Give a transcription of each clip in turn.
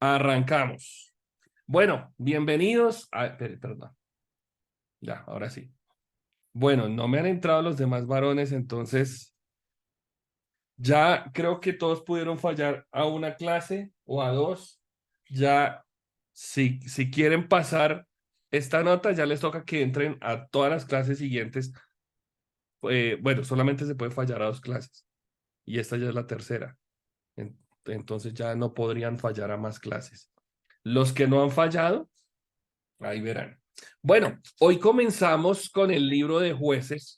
Arrancamos. Bueno, bienvenidos a... Perdón, ya, ahora sí. Bueno, no me han entrado los demás varones, entonces ya creo que todos pudieron fallar a una clase o a dos. Ya, si quieren pasar esta nota, ya les toca que entren a todas las clases siguientes. Bueno, solamente se puede fallar a dos clases y esta ya es la tercera. Entonces ya no podrían fallar a más clases. Los que no han fallado, ahí verán. Bueno, hoy comenzamos con el libro de Jueces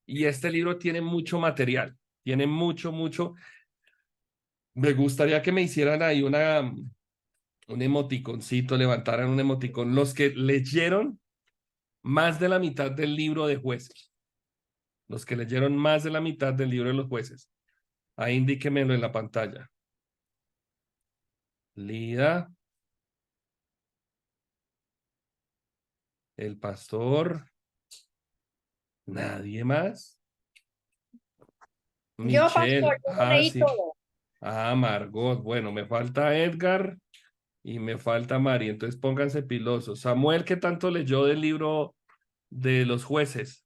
y este libro tiene mucho material, tiene mucho. Me gustaría que me hicieran ahí un emoticoncito, levantaran un emoticón. Los que leyeron más de la mitad del libro de Jueces, los que leyeron más de la mitad del libro de los Jueces, ahí indíquemelo en la pantalla. Lida, el pastor, nadie más. Yo, pastor, Michelle, yo lo leí sí. todo. Margot, bueno, me falta Edgar y me falta Mari, entonces pónganse pilosos. Samuel, ¿qué tanto leyó del libro de los jueces?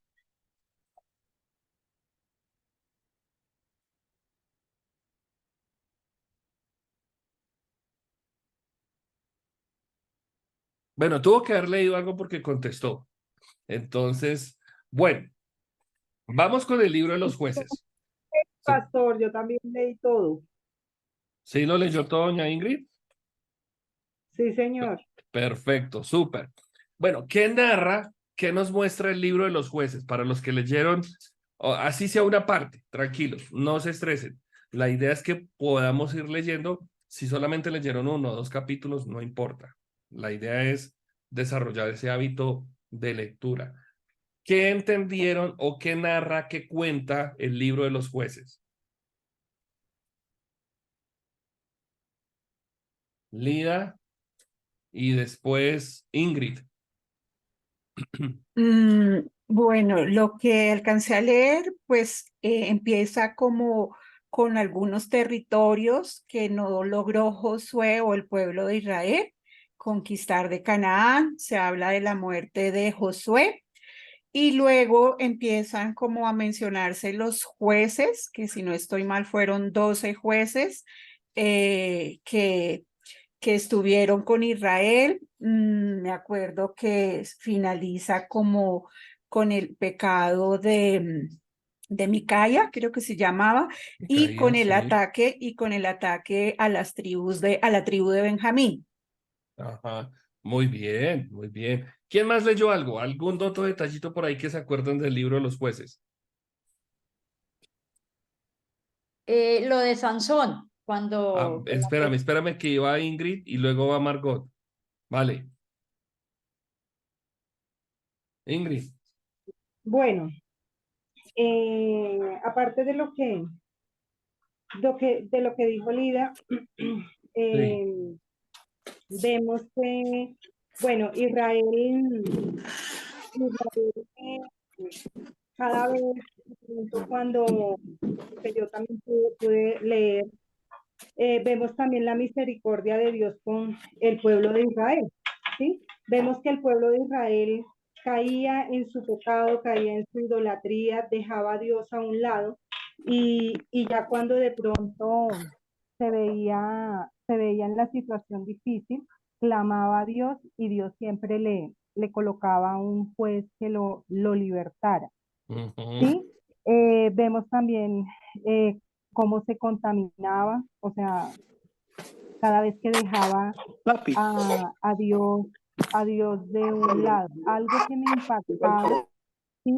Bueno, tuvo que haber leído algo porque contestó. Entonces, bueno, vamos con el libro de los jueces. ¿Sí, Pastor, yo también leí todo. sí lo leyó todo, doña Ingrid? Sí, señor. Perfecto, súper. Bueno, ¿qué narra, qué nos muestra el libro de los jueces? Para los que leyeron, así sea una parte, tranquilos, no se estresen. La idea es que podamos ir leyendo, si solamente leyeron uno o dos capítulos, no importa. La idea es desarrollar ese hábito de lectura. ¿Qué entendieron o qué narra, qué cuenta el libro de los jueces? Lida y después Ingrid. Bueno, lo que alcancé a leer, pues empieza como con algunos territorios que no logró Josué o el pueblo de Israel conquistar de Canaán. Se habla de la muerte de Josué y luego empiezan como a mencionarse los jueces, que si no estoy mal fueron 12 jueces que estuvieron con Israel. Me acuerdo que finaliza como con el pecado de Micaya, creo que se llamaba, y con Micaías, el sí. ataque a las tribus a la tribu de Benjamín. Ajá, muy bien, muy bien. ¿Quién más leyó algo? ¿Algún otro detallito por ahí que se acuerdan del libro de los jueces? Lo de Sansón, cuando como que Espérame que iba Ingrid y luego va Margot. Vale, Ingrid. Bueno, aparte de lo que dijo Lida, Sí, eh, vemos que, bueno, Israel cada vez, por ejemplo, cuando que yo también pude leer, vemos también la misericordia de Dios con el pueblo de Israel, ¿sí? Vemos que el pueblo de Israel caía en su pecado, caía en su idolatría, dejaba a Dios a un lado y ya cuando de pronto se veía en la situación difícil, clamaba a Dios y Dios siempre le colocaba un juez que lo libertara. ujú. ¿Sí? Vemos también eh, cómo se contaminaba, o sea, cada vez que dejaba Papi. a Dios de un lado. Algo que me impactaba, sí,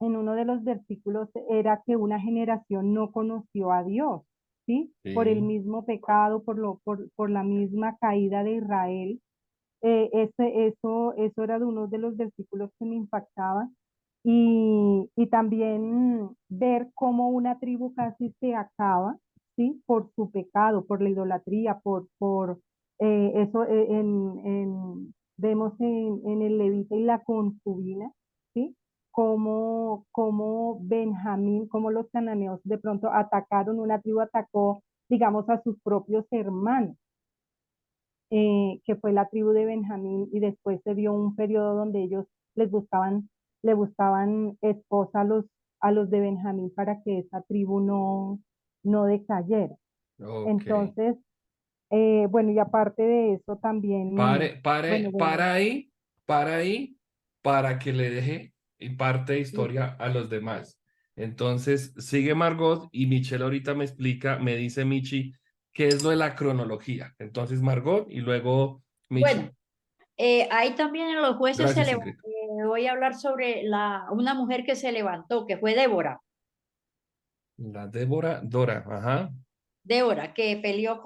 en uno de los versículos era que una generación no conoció a Dios, ¿sí? Por el Sí, mismo pecado, por la misma caída de Israel. Eso era de uno de los versículos que me impactaban. Y también ver cómo una tribu casi se acaba, ¿sí? Por su pecado, por la idolatría, eso vemos en el Levita y la concubina, ¿sí? Como Benjamín, como los cananeos de pronto atacaron, una tribu atacó digamos, a sus propios hermanos, que fue la tribu de Benjamín, y después se vio un periodo donde ellos le buscaban esposa a los de Benjamín para que esa tribu no decayera. Ok. Entonces, bueno, y aparte de eso también, bueno, Para ahí, para que le deje y parte de listo. historia a los demás. Entonces, sigue Margot y Michelle ahorita me explica, me dice Michi, qué es lo de la cronología. Entonces, Margot y luego Bueno, Michi. ahí también en los jueces Gracias, Ingrid. voy a hablar sobre una mujer que se levantó, que fue Débora. La Débora, Dora, ajá. Débora, que peleó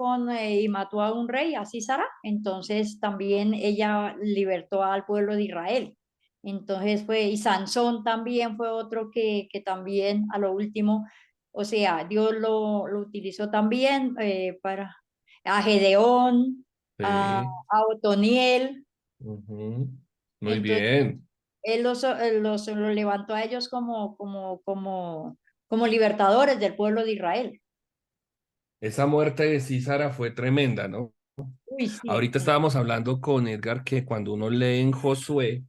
y mató a un rey, a Sísara. Entonces también ella libertó al pueblo de Israel. Entonces y Sansón también fue otro que también a lo último, o sea, Dios lo utilizó también a Gedeón, Sí. a Otoniel. Ujú. Muy Entonces bien. él los levantó a ellos como libertadores del pueblo de Israel. Esa muerte de Císara fue tremenda, ¿no? Uy, sí. Ahorita estábamos hablando con Edgar que cuando uno lee en Josué,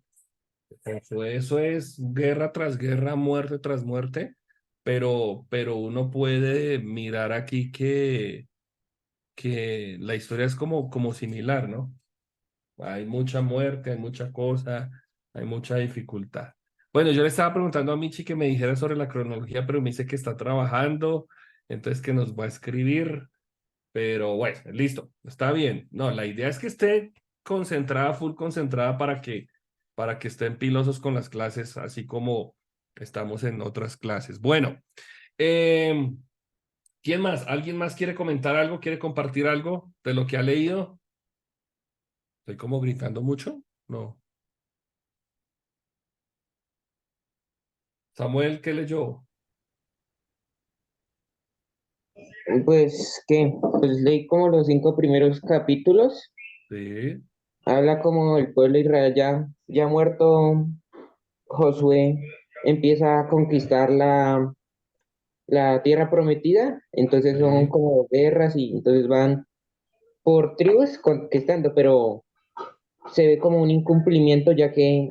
eso es guerra tras guerra, muerte tras muerte, pero uno puede mirar aquí que la historia es como similar, ¿no? Hay mucha muerte, hay mucha cosa, hay mucha dificultad. Bueno, yo le estaba preguntando a Michi que me dijera sobre la cronología, pero me dice que está trabajando, entonces que nos va a escribir, pero bueno, listo, está bien. No, la idea es que esté concentrada, full concentrada para que estén pilosos con las clases, así como estamos en otras clases. Bueno, eh, ¿quién más? ¿Alguien más quiere comentar algo? ¿Quiere compartir algo de lo que ha leído? ¿Estoy como gritando mucho? No. Samuel, ¿qué leyó? Pues, ¿qué? Pues leí como los 5 primeros capítulos. Sí, Habla como el pueblo de Israel ya muerto. Josué empieza a conquistar la tierra prometida. Entonces son sí. como guerras y entonces van por tribus conquistando, pero se ve como un incumplimiento ya que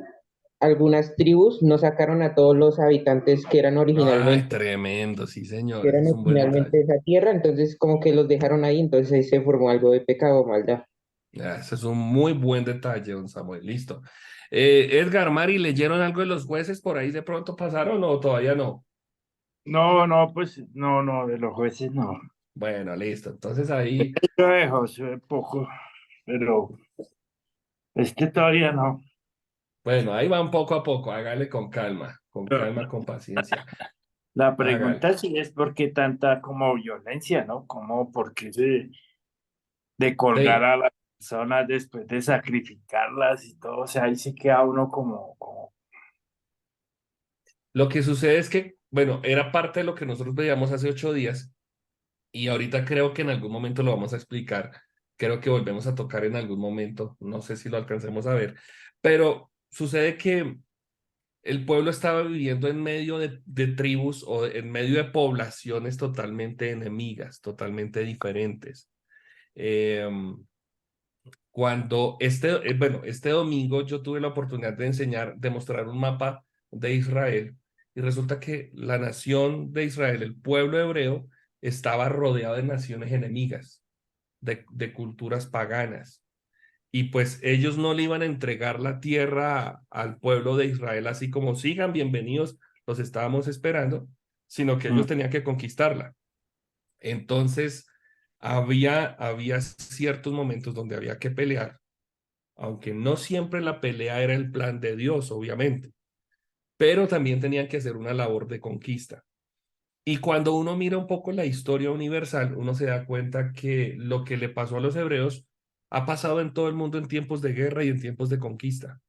algunas tribus no sacaron a todos los habitantes Ay, tremendo, sí, que señor, ese eran es un buen originalmente detalle. de esa tierra, entonces como que los dejaron ahí, entonces ahí se formó algo de pecado o maldad. Ese es un muy buen detalle, don Samuel. Listo. Edgar, Mari, ¿leyeron algo de los jueces por ahí de pronto pasaron o todavía no? No, no, pues no, no, de los jueces no. Bueno, listo. Entonces ahí, Yo de Josué poco, pero este todavía no. bueno, ahí van poco a poco. Hágale con calma, con paciencia. La Hágale. pregunta sí es por qué tanta como violencia, ¿no? Como por qué de colgar Sí, a las personas después de sacrificarlas y todo, o sea, ahí sí queda uno como, lo que sucede es que, bueno, era parte de lo que nosotros veíamos hace 8 días. Y ahorita creo que en algún momento lo vamos a explicar. Creo que volvemos a tocar en algún momento. No sé si lo alcancemos a ver. Pero sucede que el pueblo estaba viviendo en medio de tribus o en medio de poblaciones totalmente enemigas, totalmente diferentes. Eh, bueno, este domingo yo tuve la oportunidad de de mostrar un mapa de Israel y resulta que la nación de Israel, el pueblo hebreo, estaba rodeado de naciones enemigas, de culturas paganas. Y pues ellos no le iban a entregar la tierra al pueblo de Israel así como sigan, bienvenidos, los estábamos esperando, sino que mm, ellos tenían que conquistarla. Entonces, había ciertos momentos donde había que pelear, aunque no siempre la pelea era el plan de Dios, obviamente, pero también tenían que hacer una labor de conquista. Y cuando uno mira un poco la historia universal, uno se da cuenta que lo que le pasó a los hebreos ha pasado en todo el mundo en tiempos de guerra y en tiempos de conquista.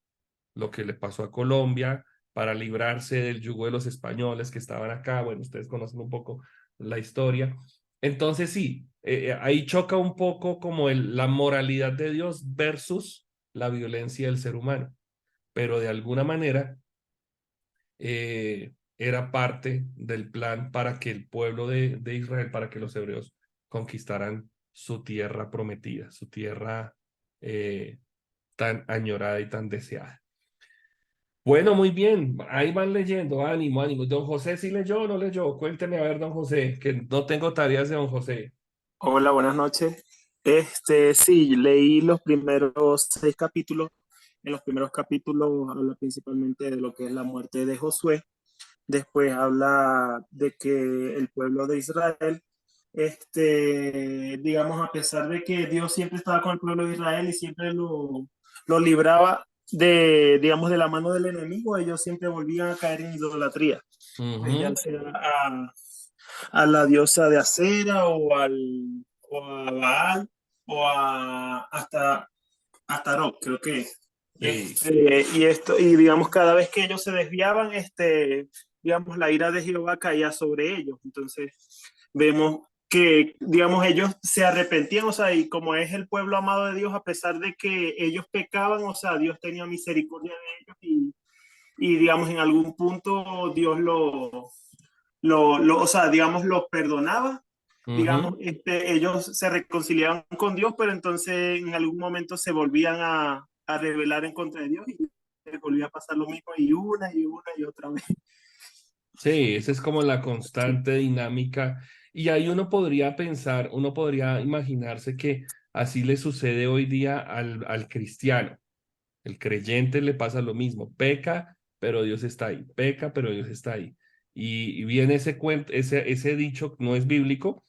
Lo que le pasó a Colombia para librarse del yugo de los españoles que estaban acá, bueno, ustedes conocen un poco la historia. Entonces sí, ahí choca un poco como la moralidad de Dios versus la violencia del ser humano, pero de alguna manera era parte del plan para que el pueblo de Israel, para que los hebreos conquistaran su tierra prometida, su tierra tan añorada y tan deseada. Bueno, muy bien, ahí van leyendo, ánimo, ánimo. Don José, ¿sí leyó o no leyó? Cuénteme a ver, don José, que no tengo tareas de don José. Hola, buenas noches. Sí, leí los primeros 6 capítulos. En los primeros capítulos habla principalmente de lo que es la muerte de Josué. Después habla de que el pueblo de Israel, digamos, a pesar de que Dios siempre estaba con el pueblo de Israel y siempre lo libraba de, digamos, de la mano del enemigo, ellos siempre volvían a caer en idolatría, ya Ujú. sea a la diosa de Acera o a Baal hasta a Tarot, creo que es. Sí, Y digamos, cada vez que ellos se desviaban, digamos, la ira de Jehová caía sobre ellos. Entonces, vemos que, digamos, ellos se arrepentían, o sea, y como es el pueblo amado de Dios, a pesar de que ellos pecaban, o sea, Dios tenía misericordia de ellos y digamos, en algún punto Dios o sea, digamos, los perdonaba. Digamos, ujú. ellos se reconciliaban con Dios, pero entonces en algún momento se volvían a rebelar en contra de Dios y les volvía a pasar lo mismo y otra vez. Sí, esa es como la Sí. constante dinámica. Y ahí uno podría pensar, uno podría imaginarse que así le sucede hoy día al cristiano. El creyente le pasa lo mismo. Peca, pero Dios está ahí. Peca, pero Dios está ahí. Y viene ese cuento, ese dicho, no es bíblico,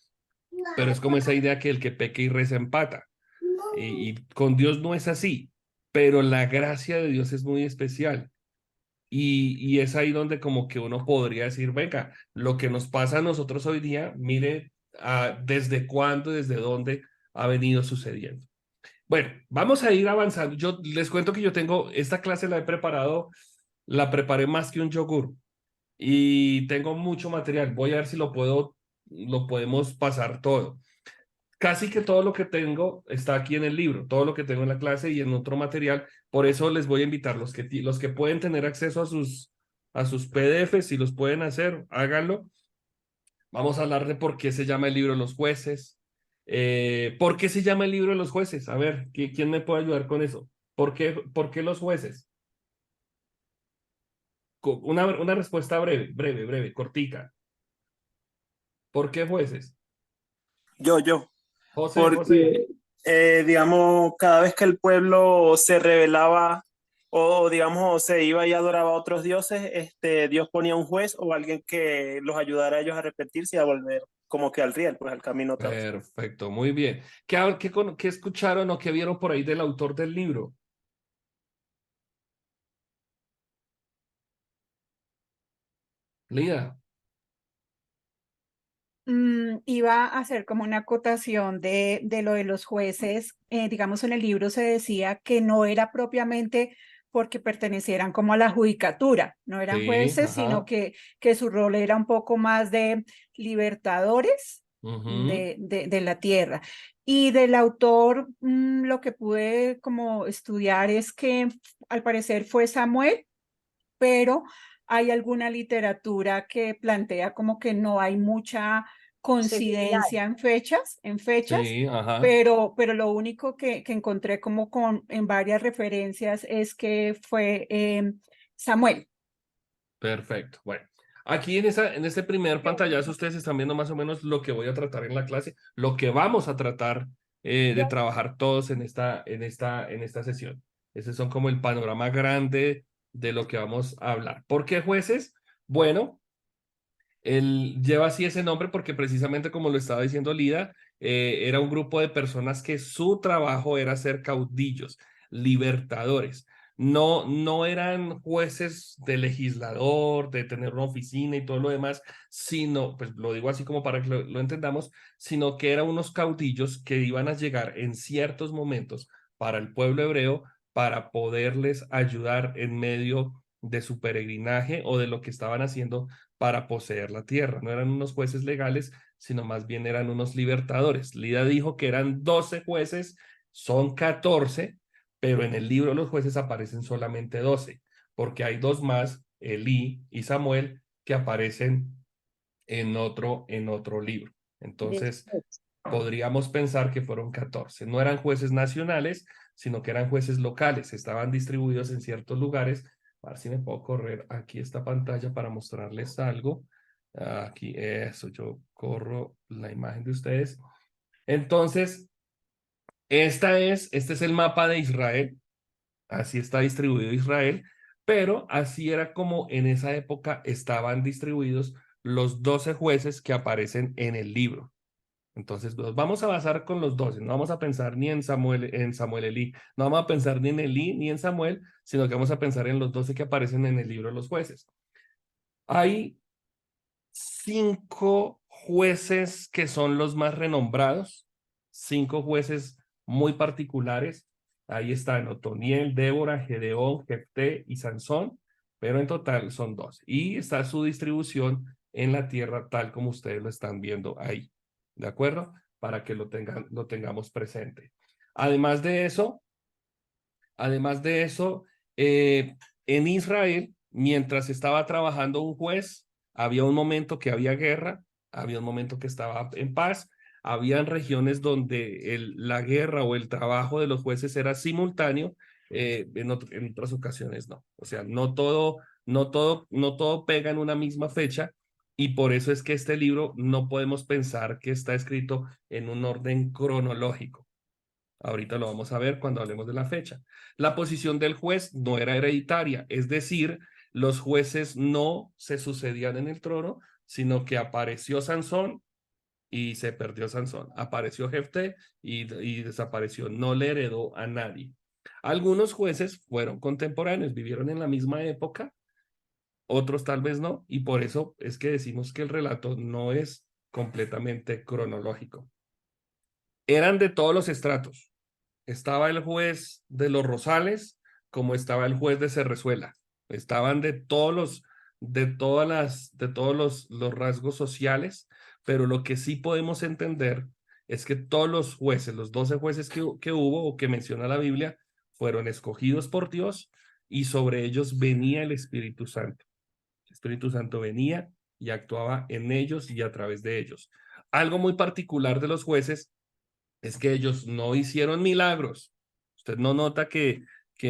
pero es como esa idea que el que peca y reza empata. Y con Dios no es así, pero la gracia de Dios es muy especial. Y es ahí donde como que uno podría decir, venga, lo que nos pasa a nosotros hoy día, mire desde cuándo, desde dónde ha venido sucediendo. Bueno, vamos a ir avanzando. Yo les cuento que yo tengo, esta clase la he preparado, la preparé más que un yogur y tengo mucho material. Voy a ver si lo podemos pasar todo. Casi que todo lo que tengo está aquí en el libro, todo lo que tengo en la clase y en otro material. Por eso les voy a invitar, los que pueden tener acceso a sus PDFs, si los pueden hacer, háganlo. Vamos a hablar de por qué se llama el libro de los jueces. ¿Por qué se llama el libro de los jueces? A ver, ¿quién me puede ayudar con eso? ¿Por qué los jueces? Una respuesta breve, breve, breve, cortica. ¿Por qué jueces? Yo, José, José. porque, digamos, cada vez que el pueblo se rebelaba o, digamos, se iba y adoraba a otros dioses, Dios ponía un juez o alguien que los ayudara a ellos a arrepentirse y a volver como que al riel, pues al camino otra vez. Perfecto, muy bien. ¿Qué escucharon o qué vieron por ahí del autor del libro? Lida. Iba a hacer como una acotación de lo de los jueces. Digamos, en el libro se decía que no era propiamente porque pertenecieran como a la judicatura, no eran Sí, jueces, sino ajá. que su rol era un poco más de libertadores Ujú. de la tierra. Y del autor, lo que pude como estudiar es que al parecer fue Samuel, pero hay alguna literatura que plantea como que no hay mucha Seguridad. coincidencia en fechas, Sí, ajá. pero lo único que encontré como en varias referencias es que fue Samuel. Perfecto. Bueno, aquí en este primer pantallazo ustedes están viendo más o menos lo que voy a tratar en la clase, lo que vamos a tratar de Yo, trabajar todos en esta sesión. Ese son como el panorama grande de lo que vamos a hablar. ¿Por qué jueces? Bueno, él lleva así ese nombre porque precisamente como lo estaba diciendo Lida, era un grupo de personas que su trabajo era ser caudillos, libertadores. No, no eran jueces de legislador, de tener una oficina y todo lo demás, sino, pues lo digo así como para que lo entendamos, sino que eran unos caudillos que iban a llegar en ciertos momentos para el pueblo hebreo para poderles ayudar en medio de su peregrinaje o de lo que estaban haciendo para poseer la tierra. No eran unos jueces legales, sino más bien eran unos libertadores. Lida dijo que eran 12 jueces, son 14, pero en el libro de los jueces aparecen solamente 12, porque hay dos más, Elí y Samuel, que aparecen en otro libro. Entonces, después. podríamos pensar que fueron 14. No eran jueces nacionales, sino que eran jueces locales. Estaban distribuidos en ciertos lugares. A ver si me puedo correr aquí esta pantalla para mostrarles algo. Aquí, eso, yo corro la imagen de ustedes. Entonces, este es el mapa de Israel. Así está distribuido Israel, pero así era como en esa época estaban distribuidos los 12 jueces que aparecen en el libro. Entonces, nos vamos a basar con los 12, no vamos a pensar ni en Samuel Elí, no vamos a pensar ni en Elí ni en Samuel, sino que vamos a pensar en los 12 que aparecen en el libro de los jueces. Hay 5 jueces que son los más renombrados, 5 jueces muy particulares. Ahí están Otoniel, Débora, Gedeón, Jefté y Sansón, pero en total son 12. Y está su distribución en la tierra tal como ustedes lo están viendo ahí. ¿De acuerdo? Para que lo tengamos presente. Además de eso, en Israel, mientras estaba trabajando un juez, había un momento que había guerra, había un momento que estaba en paz, habían regiones donde la guerra o el trabajo de los jueces era simultáneo, en otras ocasiones no. O sea, no todo pega en una misma fecha, y por eso es que este libro no podemos pensar que está escrito en un orden cronológico. Ahorita lo vamos a ver cuando hablemos de la fecha. La posición del juez no era hereditaria, es decir, los jueces no se sucedían en el trono, sino que apareció Sansón y se perdió Sansón. Apareció Jefté y desapareció, no le heredó a nadie. Algunos jueces fueron contemporáneos, vivieron en la misma época, otros tal vez no, y por eso es que decimos que el relato no es completamente cronológico. Eran de todos los estratos. Estaba el juez de los Rosales, como estaba el juez de Cerrezuela. Estaban de todos los rasgos sociales, pero lo que sí podemos entender es que todos los jueces, los 12 jueces que hubo o que menciona la Biblia, fueron escogidos por Dios y sobre ellos venía el Espíritu Santo. El Espíritu Santo venía y actuaba en ellos y a través de ellos. Algo muy particular de los jueces es que ellos no hicieron milagros. Usted no nota que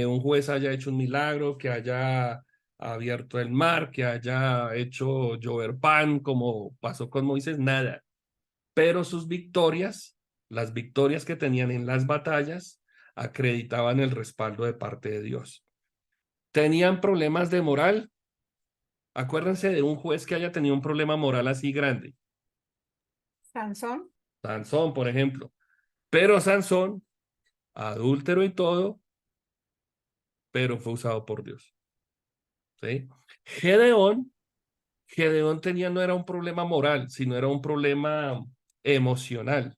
un juez haya hecho un milagro, que haya abierto el mar, que haya hecho llover pan, como pasó con Moisés, nada. Pero sus victorias, las victorias que tenían en las batallas, acreditaban el respaldo de parte de Dios. ¿Tenían problemas de moral? Acuérdense de un juez que haya tenido un problema moral así grande. Sansón. Sansón, por ejemplo. Pero Sansón, adúltero y todo, pero fue usado por Dios. ¿Sí? Gedeón tenía, no era un problema moral, sino era un problema emocional,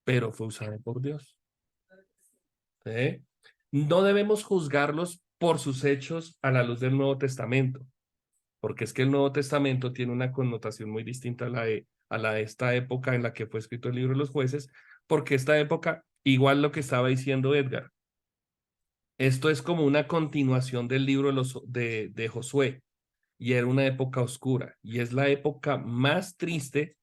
pero fue usado por Dios. ¿Sí? No debemos juzgarlos por sus hechos a la luz del Nuevo Testamento, porque es que el Nuevo Testamento tiene una connotación muy distinta a la de esta época en la que fue escrito el libro de los jueces, porque esta época, igual lo que estaba diciendo Edgar, esto es como una continuación del libro de Josué, y era una época oscura, y es la época más triste,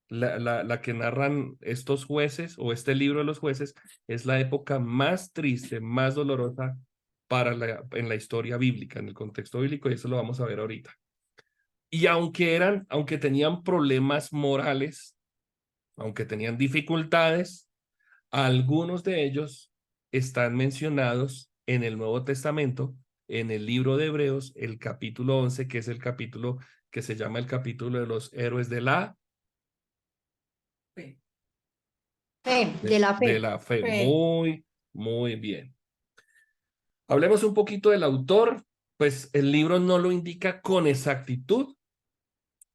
la que narran estos jueces, o este libro de los jueces, es la época más triste, más dolorosa en la historia bíblica, en el contexto bíblico, y eso lo vamos a ver ahorita. Y aunque tenían problemas morales, aunque tenían dificultades, algunos de ellos están mencionados en el Nuevo Testamento, en el libro de Hebreos, el capítulo 11, que es el capítulo que se llama el capítulo de los héroes de la Fe, de la de fe. la fe. Fe. Muy, muy bien. Hablemos un poquito del autor, pues el libro no lo indica con exactitud,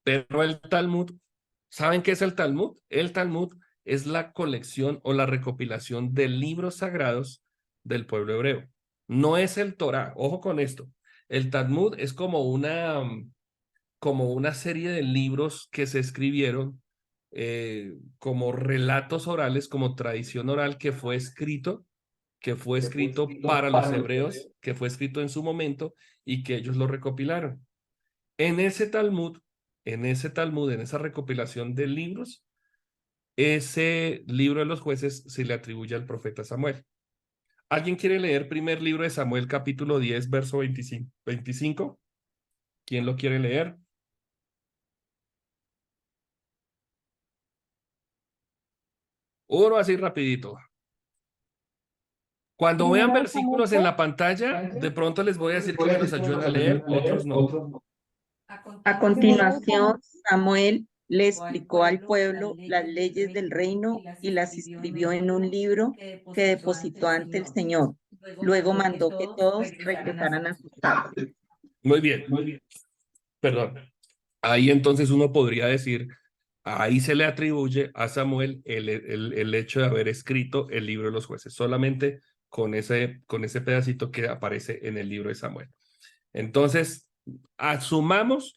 pero el Talmud, ¿saben qué es el Talmud? El Talmud es la colección o la recopilación de libros sagrados del pueblo hebreo. No es el Torá, ojo con esto. El Talmud es como una serie de libros que se escribieron como relatos orales, como tradición oral que fue escrito para los hebreos, que fue escrito en su momento y que ellos lo recopilaron. En ese Talmud, en esa recopilación de libros, ese libro de los jueces se le atribuye al profeta Samuel. ¿Alguien quiere leer primer libro de Samuel, capítulo 10, verso 25? ¿Quién lo quiere leer? Uno así rapidito. Cuando vean Primero de Samuel, versículos en la pantalla, de pronto les voy a decir que me los ayuden a leer, otros no. A continuación, Samuel le explicó al pueblo las leyes del reino y las escribió en un libro que depositó ante el Señor. Luego mandó que todos regresaran a sus casas. Muy bien. Perdón. Ahí entonces uno podría decir, ahí se le atribuye a Samuel el hecho de haber escrito el libro de los jueces, solamente con ese pedacito que aparece en el libro de Samuel. Entonces, asumamos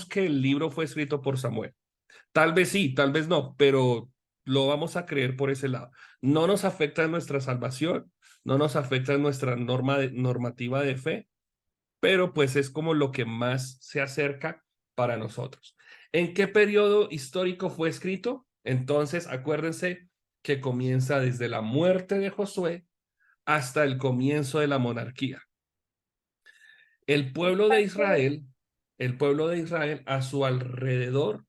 que el libro fue escrito por Samuel. Tal vez sí, tal vez no, pero lo vamos a creer por ese lado. No nos afecta en nuestra salvación, no nos afecta en nuestra normativa de fe, pero pues es como lo que más se acerca para nosotros. ¿En qué periodo histórico fue escrito? Entonces, acuérdense que comienza desde la muerte de Josué hasta el comienzo de la monarquía. El pueblo de Israel a su alrededor,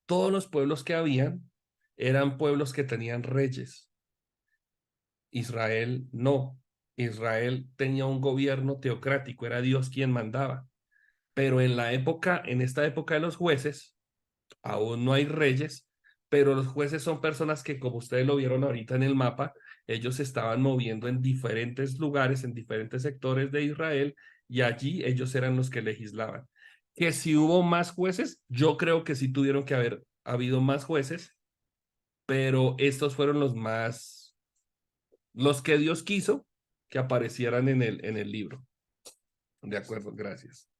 todos los pueblos que habían eran pueblos que tenían reyes. Israel no. Israel tenía un gobierno teocrático, era Dios quien mandaba. Pero en esta época de los jueces, aún no hay reyes, pero los jueces son personas que, como ustedes lo vieron ahorita en el mapa, ellos se estaban moviendo en diferentes lugares, en diferentes sectores de Israel, y allí ellos eran los que legislaban. Que si hubo más jueces, yo creo que sí tuvieron que haber habido más jueces, pero estos fueron los que Dios quiso que aparecieran en el libro. De acuerdo, gracias.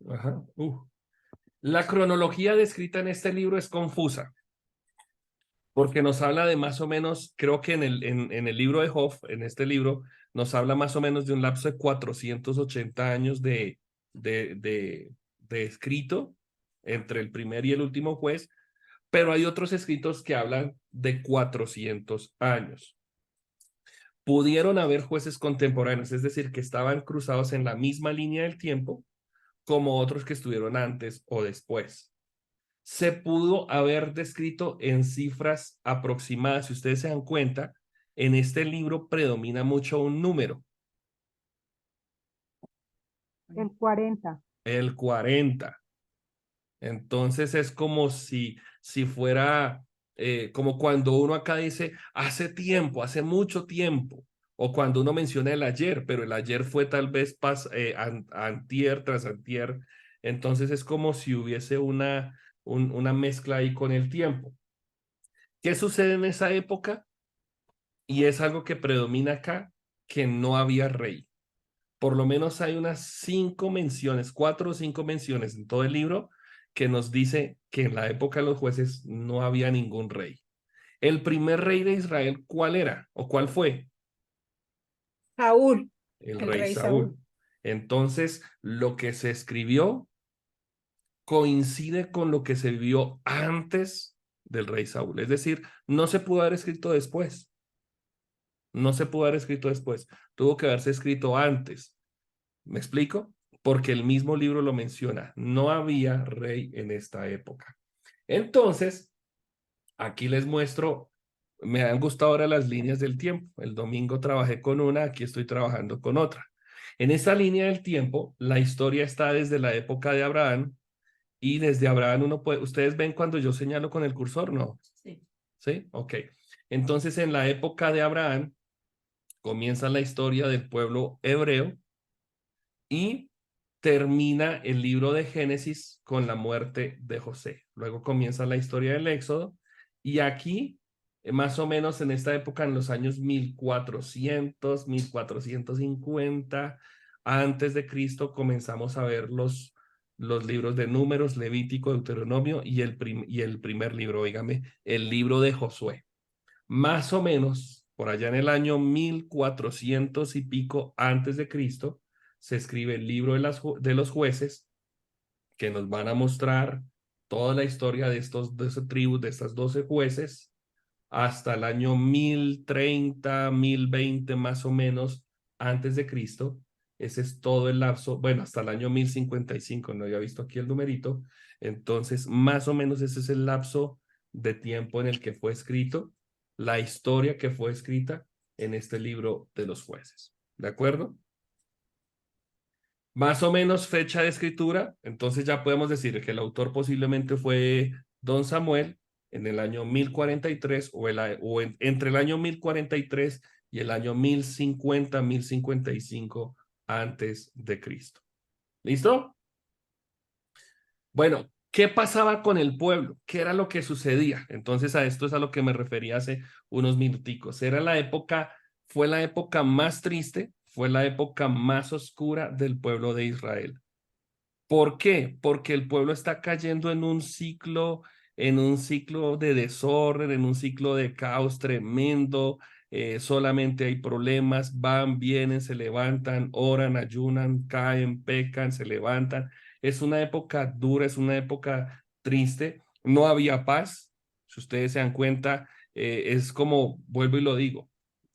Ajá. La cronología descrita en este libro es confusa, porque nos habla de más o menos, creo que en el libro de Job, en este libro, nos habla más o menos de un lapso de 480 años de escrito entre el primer y el último juez, pero hay otros escritos que hablan de 400 años. Pudieron haber jueces contemporáneos, es decir, que estaban cruzados en la misma línea del tiempo, como otros que estuvieron antes o después. Se pudo haber descrito en cifras aproximadas. Si ustedes se dan cuenta, en este libro predomina mucho un número. el 40. El 40. Entonces es como si fuera como cuando uno acá dice hace tiempo, hace mucho tiempo, o cuando uno menciona el ayer, pero el ayer fue tal vez antier tras antier. Entonces es como si hubiese una mezcla ahí con el tiempo. ¿Qué sucede en esa época? Y es algo que predomina acá, que no había rey. Por lo menos hay unas 5 menciones, 4 o 5 menciones en todo el libro que nos dice que en la época de los jueces no había ningún rey. El primer rey de Israel, ¿cuál era o cuál fue? Saúl, El el rey rey Saúl. Saúl. Entonces, lo que se escribió coincide con lo que se vivió antes del rey Saúl. Es decir, no se pudo haber escrito después. No se pudo haber escrito después. Tuvo que haberse escrito antes. ¿Me explico? Porque el mismo libro lo menciona. No había rey en esta época. Entonces, aquí les muestro, me han gustado ahora las líneas del tiempo. El domingo trabajé con una, aquí estoy trabajando con otra. En esta línea del tiempo, la historia está desde la época de Abraham y desde Abraham uno puede, ¿ustedes ven cuando yo señalo con el cursor? No. Sí. ¿Sí? Ok. Entonces, en la época de Abraham comienza la historia del pueblo hebreo y termina el libro de Génesis con la muerte de José. Luego comienza la historia del Éxodo y aquí, más o menos en esta época, en los años 1400, 1450 antes de Cristo, comenzamos a ver los libros de Números, Levítico, Deuteronomio y el primer libro, dígame, el libro de Josué. Más o menos, por allá en el año 1400 y pico antes de Cristo, se escribe el libro de los jueces, que nos van a mostrar toda la historia de estos 12 tribus, de estas 12 jueces, hasta el año 1030, 1020 más o menos antes de Cristo. Ese es todo el lapso, bueno, hasta el año 1055, no había visto aquí el numerito. Entonces, más o menos ese es el lapso de tiempo en el que fue escrito la historia que fue escrita en este libro de los jueces. ¿De acuerdo? Más o menos fecha de escritura, entonces ya podemos decir que el autor posiblemente fue Don Samuel en el año 1043 entre el año 1043 y el año 1050, 1055 antes de Cristo. ¿Listo? Bueno, ¿qué pasaba con el pueblo? ¿Qué era lo que sucedía? Entonces a esto es a lo que me refería hace unos minuticos. Fue la época más triste, fue la época más oscura del pueblo de Israel. ¿Por qué? Porque el pueblo está cayendo en un ciclo de desorden, en un ciclo de caos tremendo. Solamente hay problemas, van, vienen, se levantan, oran, ayunan, caen, pecan, se levantan. Es una época dura, es una época triste. No había paz. Si ustedes se dan cuenta, es como, vuelvo y lo digo,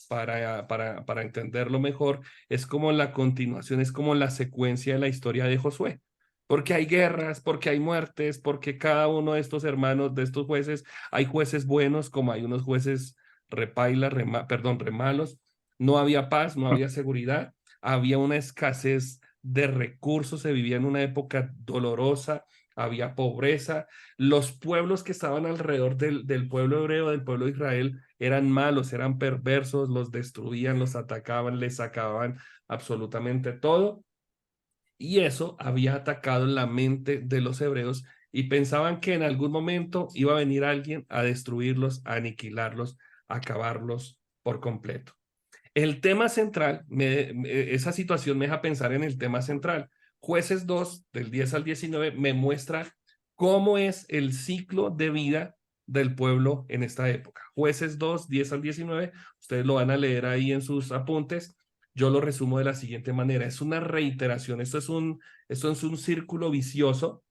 para entenderlo mejor, es como la continuación, es como la secuencia de la historia de Josué. Porque hay guerras, porque hay muertes, porque cada uno de estos hermanos, de estos jueces, hay jueces buenos como hay unos jueces repailas, remalos. No había paz, no había seguridad, había una escasez de recursos, se vivía en una época dolorosa, había pobreza. Los pueblos que estaban alrededor del pueblo hebreo, del pueblo de Israel, eran malos, eran perversos, los destruían, los atacaban, les sacaban absolutamente todo. Y eso había atacado la mente de los hebreos y pensaban que en algún momento iba a venir alguien a destruirlos, a aniquilarlos, a acabarlos por completo. El tema central, esa situación me deja pensar en el tema central. Jueces 2, del 10 al 19, me muestra cómo es el ciclo de vida del pueblo en esta época. Jueces 2, 10 al 19, ustedes lo van a leer ahí en sus apuntes. Yo lo resumo de la siguiente manera. Es una reiteración, esto es un círculo vicioso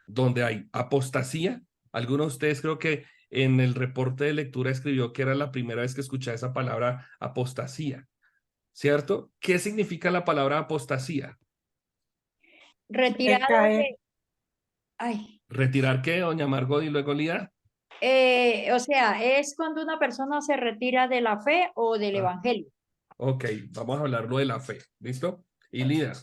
donde hay apostasía. Algunos de ustedes creo que en el reporte de lectura escribió que era la primera vez que escuchaba esa palabra apostasía, ¿cierto? ¿Qué significa la palabra apostasía? El Retirado caer. de, ay, ¿Retirar qué, doña Margot y luego Lía? o sea, es cuando una persona se retira de la fe o del Ah, evangelio. ok, vamos a hablarlo de la fe, ¿listo? Y Lía,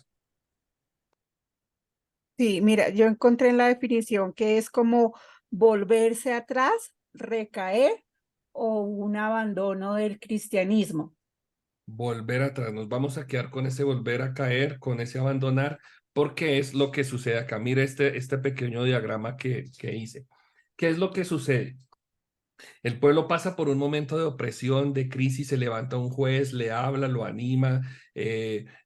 Sí, mira, yo encontré en la definición que es como volverse atrás, recaer o un abandono del cristianismo. volver atrás, nos vamos a quedar con ese volver a caer, con ese abandonar, porque es lo que sucede acá. Mire este pequeño diagrama que hice. ¿Qué es lo que sucede? El pueblo pasa por un momento de opresión, de crisis, se levanta un juez, le habla, lo anima,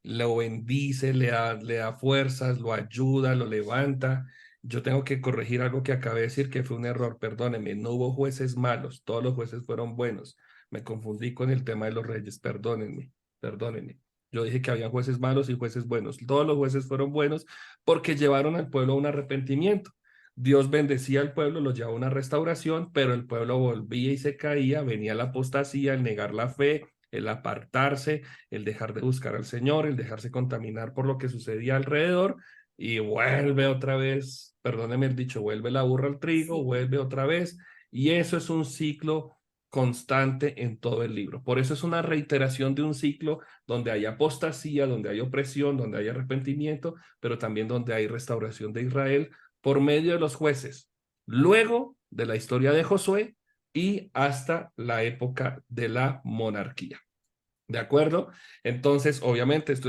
lo bendice, le da fuerzas, lo ayuda, lo levanta. Yo tengo que corregir algo que acabé de decir que fue un error, perdónenme, no hubo jueces malos, todos los jueces fueron buenos. Me confundí con el tema de los reyes, perdónenme, perdónenme. Yo dije que había jueces malos y jueces buenos. Todos los jueces fueron buenos porque llevaron al pueblo a un arrepentimiento. Dios bendecía al pueblo, los llevaba a una restauración, pero el pueblo volvía y se caía, venía la apostasía, el negar la fe, el apartarse, el dejar de buscar al Señor, el dejarse contaminar por lo que sucedía alrededor y vuelve otra vez, perdóneme el dicho, vuelve la burra al trigo, vuelve otra vez y eso es un ciclo constante en todo el libro. Por eso es una reiteración de un ciclo donde hay apostasía, donde hay opresión, donde hay arrepentimiento, pero también donde hay restauración de Israel por medio de los jueces, luego de la historia de Josué y hasta la época de la monarquía. ¿De acuerdo? Entonces, obviamente, esto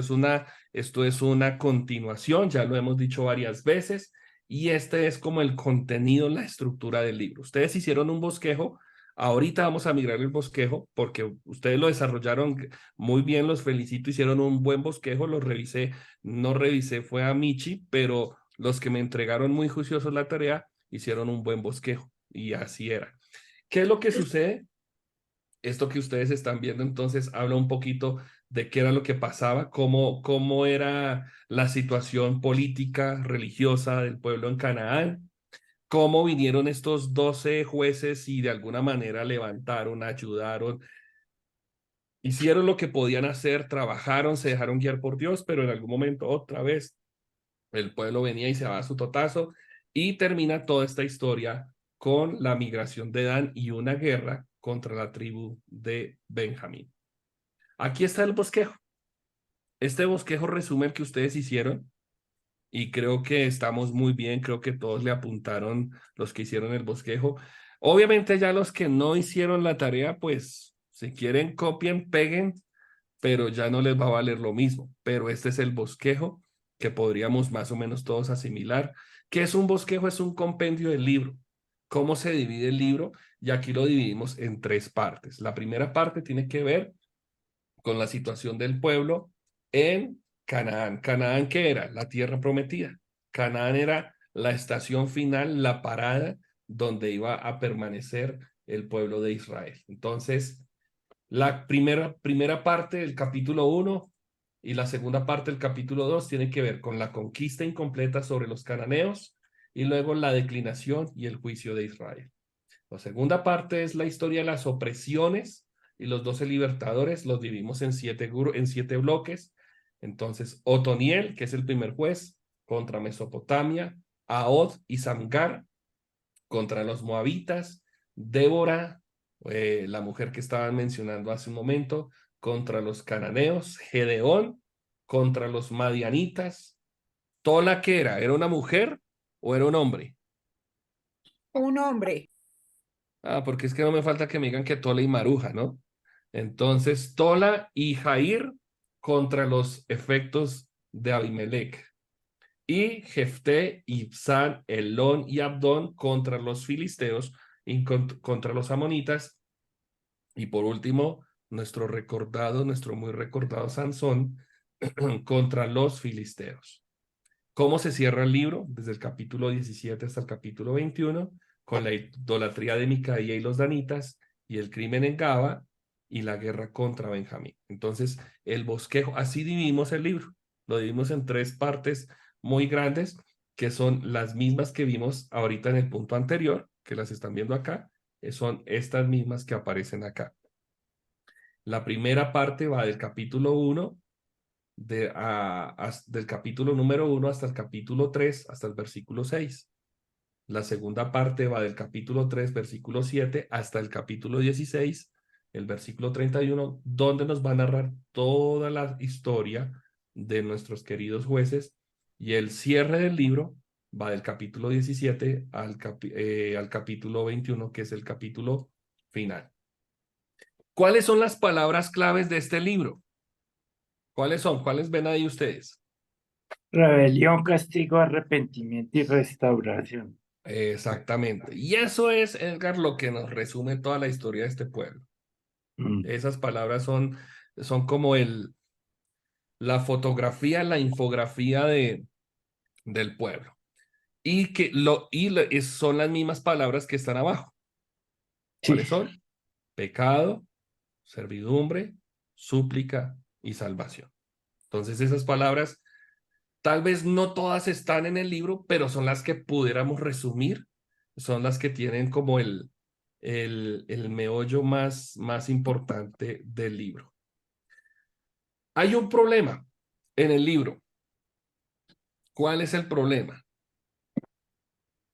es una continuación, ya lo hemos dicho varias veces, y este es como el contenido, la estructura del libro. Ustedes hicieron un bosquejo, ahorita vamos a migrar el bosquejo, porque ustedes lo desarrollaron muy bien, los felicito, hicieron un buen bosquejo, los revisé, no revisé, fue a Michi, pero los que me entregaron muy juiciosos la tarea, hicieron un buen bosquejo, y así era. ¿Qué es lo que sucede? Esto que ustedes están viendo entonces habla un poquito de qué era lo que pasaba, cómo era la situación política, religiosa del pueblo en Canaán. cómo vinieron estos 12 jueces y de alguna manera levantaron, ayudaron, hicieron lo que podían hacer, trabajaron, se dejaron guiar por Dios, pero en algún momento otra vez el pueblo venía y se daba su totazo y termina toda esta historia con la migración de Dan y una guerra contra la tribu de Benjamín. Aquí está el bosquejo. Este bosquejo resume el que ustedes hicieron y creo que estamos muy bien, creo que todos le apuntaron los que hicieron el bosquejo. Obviamente ya los que no hicieron la tarea, pues si quieren copien, peguen, pero ya no les va a valer lo mismo. Pero este es el bosquejo que podríamos más o menos todos asimilar. ¿Qué es un bosquejo? Es un compendio del libro. ¿Cómo se divide el libro? Y aquí lo dividimos en 3 partes. La primera parte tiene que ver con la situación del pueblo en Canaán. ¿Canaán qué era? La tierra prometida. Canaán era la estación final, la parada donde iba a permanecer el pueblo de Israel. Entonces, la primera parte del capítulo 1 y la segunda parte del capítulo 2 tiene que ver con la conquista incompleta sobre los cananeos y luego la declinación y el juicio de Israel. La segunda parte es la historia de las opresiones y los 12 libertadores, los dividimos en 7 bloques. Entonces, Otoniel, que es el primer juez, contra Mesopotamia, Ahod y Samgar, contra los moabitas, Débora, la mujer que estaban mencionando hace un momento, contra los cananeos, Gedeón, contra los madianitas, Tola, ¿qué era? ¿Era una mujer o era un hombre? Un hombre. Ah, porque es que no me falta que me digan que Tola y Maruja, ¿no? Entonces, Tola y Jair contra los efectos de Abimelech. Y Jefté, Ibzán, Elón y Abdón contra los filisteos y contra los amonitas. Y por último, nuestro muy recordado Sansón contra los filisteos. ¿Cómo se cierra el libro? Desde el capítulo 17 hasta el capítulo 21, con la idolatría de Micaía y los danitas, y el crimen en Gaba, y la guerra contra Benjamín. Entonces, el bosquejo, así dividimos el libro. Lo dividimos en 3 partes muy grandes, que son las mismas que vimos ahorita en el punto anterior, que las están viendo acá, son estas mismas que aparecen acá. La primera parte va del capítulo 1 del capítulo número 1 hasta el capítulo 3, hasta el versículo 6. La segunda parte va del capítulo 3, versículo 7, hasta el capítulo 16, el versículo 31, donde nos va a narrar toda la historia de nuestros queridos jueces. Y el cierre del libro va del capítulo 17 al capítulo 21, que es el capítulo final. ¿Cuáles son las palabras claves de este libro? ¿Cuáles son? ¿Cuáles ven ahí ustedes? Rebelión, castigo, arrepentimiento y restauración. Exactamente. Y eso es, Edgar, lo que nos resume toda la historia de este pueblo. Esas palabras son como la fotografía, la infografía del pueblo. Y son las mismas palabras que están abajo. ¿Cuáles Sí. son? Pecado, servidumbre, súplica y salvación. Entonces esas palabras, tal vez no todas están en el libro, pero son las que pudiéramos resumir, son las que tienen como el meollo más importante del libro. Hay un problema en el libro. ¿Cuál es el problema?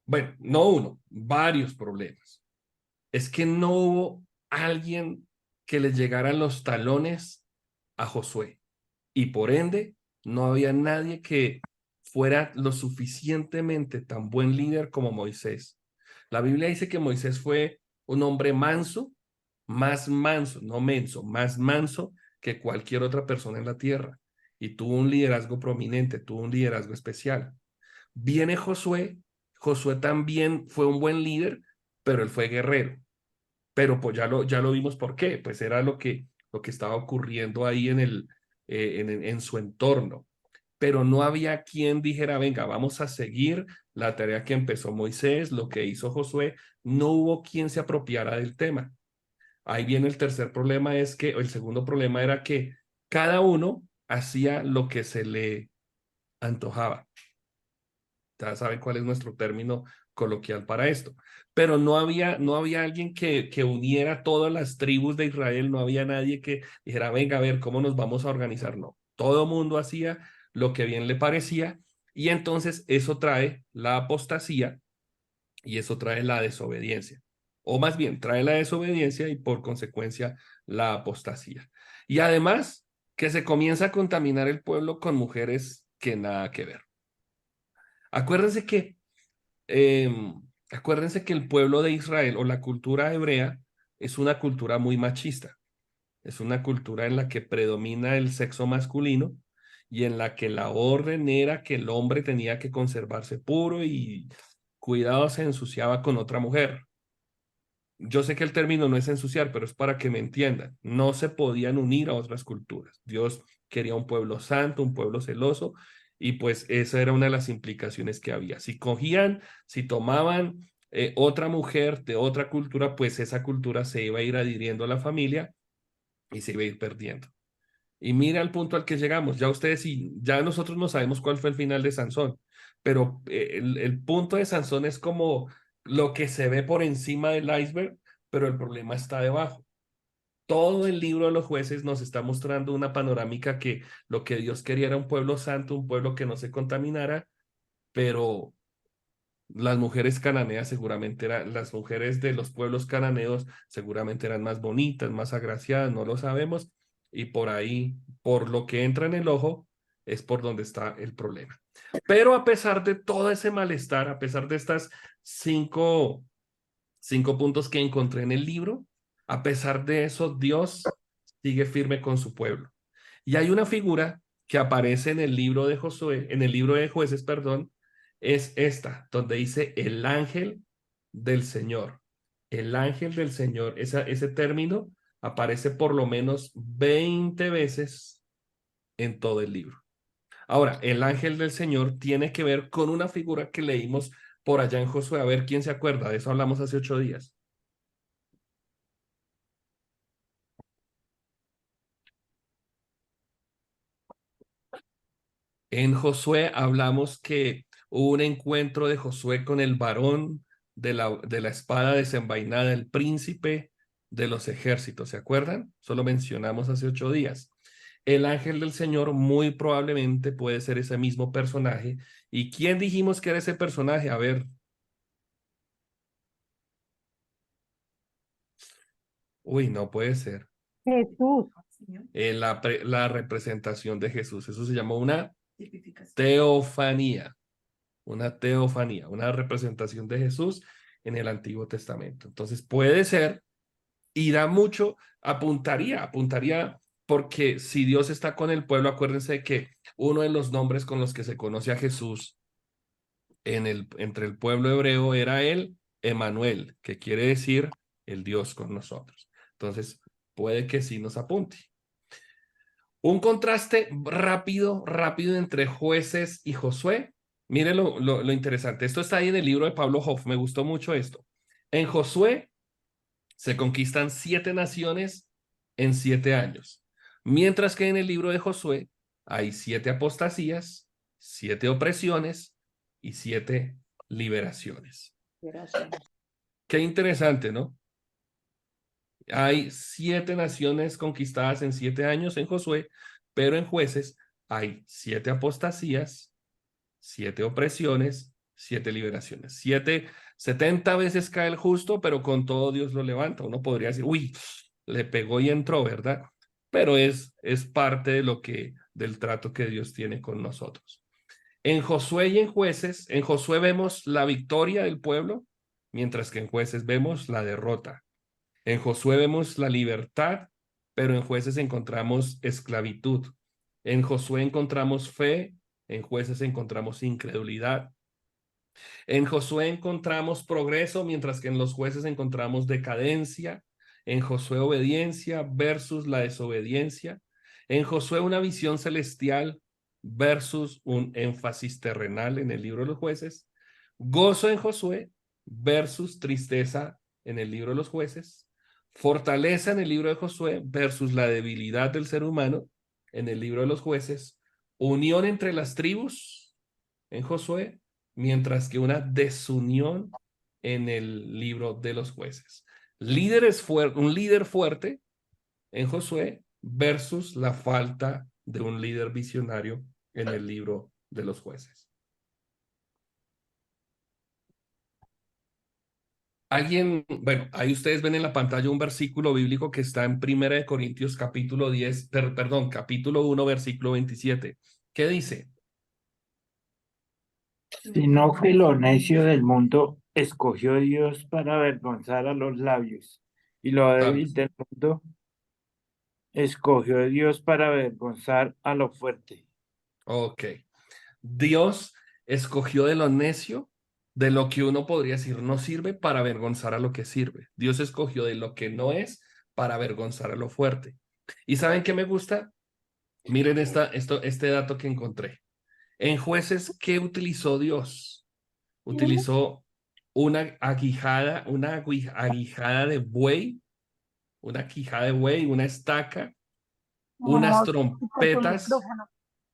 Bueno, no uno, varios problemas. Es que no hubo alguien que le llegaran los talones a Josué y por ende no había nadie que fuera lo suficientemente tan buen líder como Moisés. La Biblia dice que Moisés fue un hombre manso, más manso, no menso, más manso que cualquier otra persona en la tierra y tuvo un liderazgo prominente, tuvo un liderazgo especial. Viene Josué, Josué también fue un buen líder, pero él fue guerrero. Pero pues ya lo vimos por qué, pues era lo que estaba ocurriendo ahí en su entorno. Pero no había quien dijera, venga, vamos a seguir la tarea que empezó Moisés, lo que hizo Josué. No hubo quien se apropiara del tema. Ahí viene el tercer problema, el segundo problema era que cada uno hacía lo que se le antojaba. Ya saben cuál es nuestro término coloquial para esto. Pero no había alguien que uniera todas las tribus de Israel, no había nadie que dijera, venga, a ver, ¿cómo nos vamos a organizar? No, todo mundo hacía lo que bien le parecía y entonces eso trae la apostasía y eso trae la desobediencia. O más bien, trae la desobediencia y por consecuencia la apostasía. Y además, que se comienza a contaminar el pueblo con mujeres que nada que ver. Acuérdense que, eh, acuérdense que el pueblo de Israel o la cultura hebrea es una cultura muy machista. Es una cultura en la que predomina el sexo masculino y en la que la orden era que el hombre tenía que conservarse puro y cuidado se ensuciaba con otra mujer. Yo sé que el término no es ensuciar, pero es para que me entiendan. No se podían unir a otras culturas. Dios quería un pueblo santo, un pueblo celoso, y pues esa era una de las implicaciones que había. Si cogían, si tomaban otra mujer de otra cultura, pues esa cultura se iba a ir adhiriendo a la familia y se iba a ir perdiendo. Y mira el punto al que llegamos. Ya ustedes y ya nosotros no sabemos cuál fue el final de Sansón, pero el punto de Sansón es como lo que se ve por encima del iceberg, pero el problema está debajo. Todo el libro de los jueces nos está mostrando una panorámica que lo que Dios quería era un pueblo santo, un pueblo que no se contaminara, pero las mujeres cananeas seguramente eran, las mujeres de los pueblos cananeos seguramente eran más bonitas, más agraciadas, no lo sabemos, y por ahí, por lo que entra en el ojo, es por donde está el problema. Pero a pesar de todo ese malestar, a pesar de estas cinco puntos que encontré en el libro, a pesar de eso, Dios sigue firme con su pueblo. Y hay una figura que aparece en el libro de Josué, en el libro de jueces, perdón, es esta, donde dice el ángel del Señor. El ángel del Señor, ese término aparece por lo menos 20 veces en todo el libro. Ahora, el ángel del Señor tiene que ver con una figura que leímos por allá en Josué. A ver quién se acuerda, de eso hablamos hace 8 días. En Josué hablamos que hubo un encuentro de Josué con el varón de la espada desenvainada, el príncipe de los ejércitos, ¿se acuerdan? Solo mencionamos hace 8 días. El ángel del Señor muy probablemente puede ser ese mismo personaje. ¿Y quién dijimos que era ese personaje? A ver. Uy, no puede ser. Jesús. La representación de Jesús. Eso se llama una teofanía. Una teofanía, una representación de Jesús en el Antiguo Testamento. Entonces puede ser, y da mucho, apuntaría, porque si Dios está con el pueblo, acuérdense que uno de los nombres con los que se conoce a Jesús entre el pueblo hebreo era el Emanuel, que quiere decir el Dios con nosotros. Entonces puede que sí nos apunte. Un contraste rápido entre jueces y Josué. Mire lo interesante. Esto está ahí en el libro de Pablo Hoff. Me gustó mucho esto. En Josué se conquistan 7 naciones en 7 años. Mientras que en el libro de Josué hay 7 apostasías, 7 opresiones y 7 liberaciones. Gracias. Qué interesante, ¿no? Hay 7 naciones conquistadas en 7 años en Josué, pero en jueces hay 7 apostasías, 7 opresiones, 7 liberaciones. 70 veces cae el justo, pero con todo Dios lo levanta. Uno podría decir, uy, le pegó y entró, ¿verdad? Pero es parte de del trato que Dios tiene con nosotros. En Josué y en jueces, en Josué vemos la victoria del pueblo, mientras que en jueces vemos la derrota. En Josué vemos la libertad, pero en jueces encontramos esclavitud. En Josué encontramos fe, en jueces encontramos incredulidad. En Josué encontramos progreso, mientras que en los jueces encontramos decadencia. En Josué obediencia versus la desobediencia. En Josué una visión celestial versus un énfasis terrenal en el libro de los jueces. Gozo en Josué versus tristeza en el libro de los jueces. Fortaleza en el libro de Josué versus la debilidad del ser humano en el libro de los jueces. Unión entre las tribus en Josué mientras que una desunión en el libro de los jueces. Un líder fuerte en Josué versus la falta de un líder visionario en el libro de los jueces. Bueno, ahí ustedes ven en la pantalla un versículo bíblico que está en 1 Corintios capítulo 10, perdón, capítulo 1, versículo 27. ¿Qué dice? Sino que lo necio del mundo escogió Dios para avergonzar a los labios, y lo débil del mundo escogió Dios para avergonzar a lo fuerte. Ok. Dios escogió de lo necio, de lo que uno podría decir no sirve, para avergonzar a lo que sirve. Dios escogió de lo que no es para avergonzar a lo fuerte. ¿Y saben qué me gusta? Miren este dato que encontré. En Jueces, ¿qué utilizó Dios? Utilizó aguijada de buey, una quijada de buey, una estaca, unas trompetas,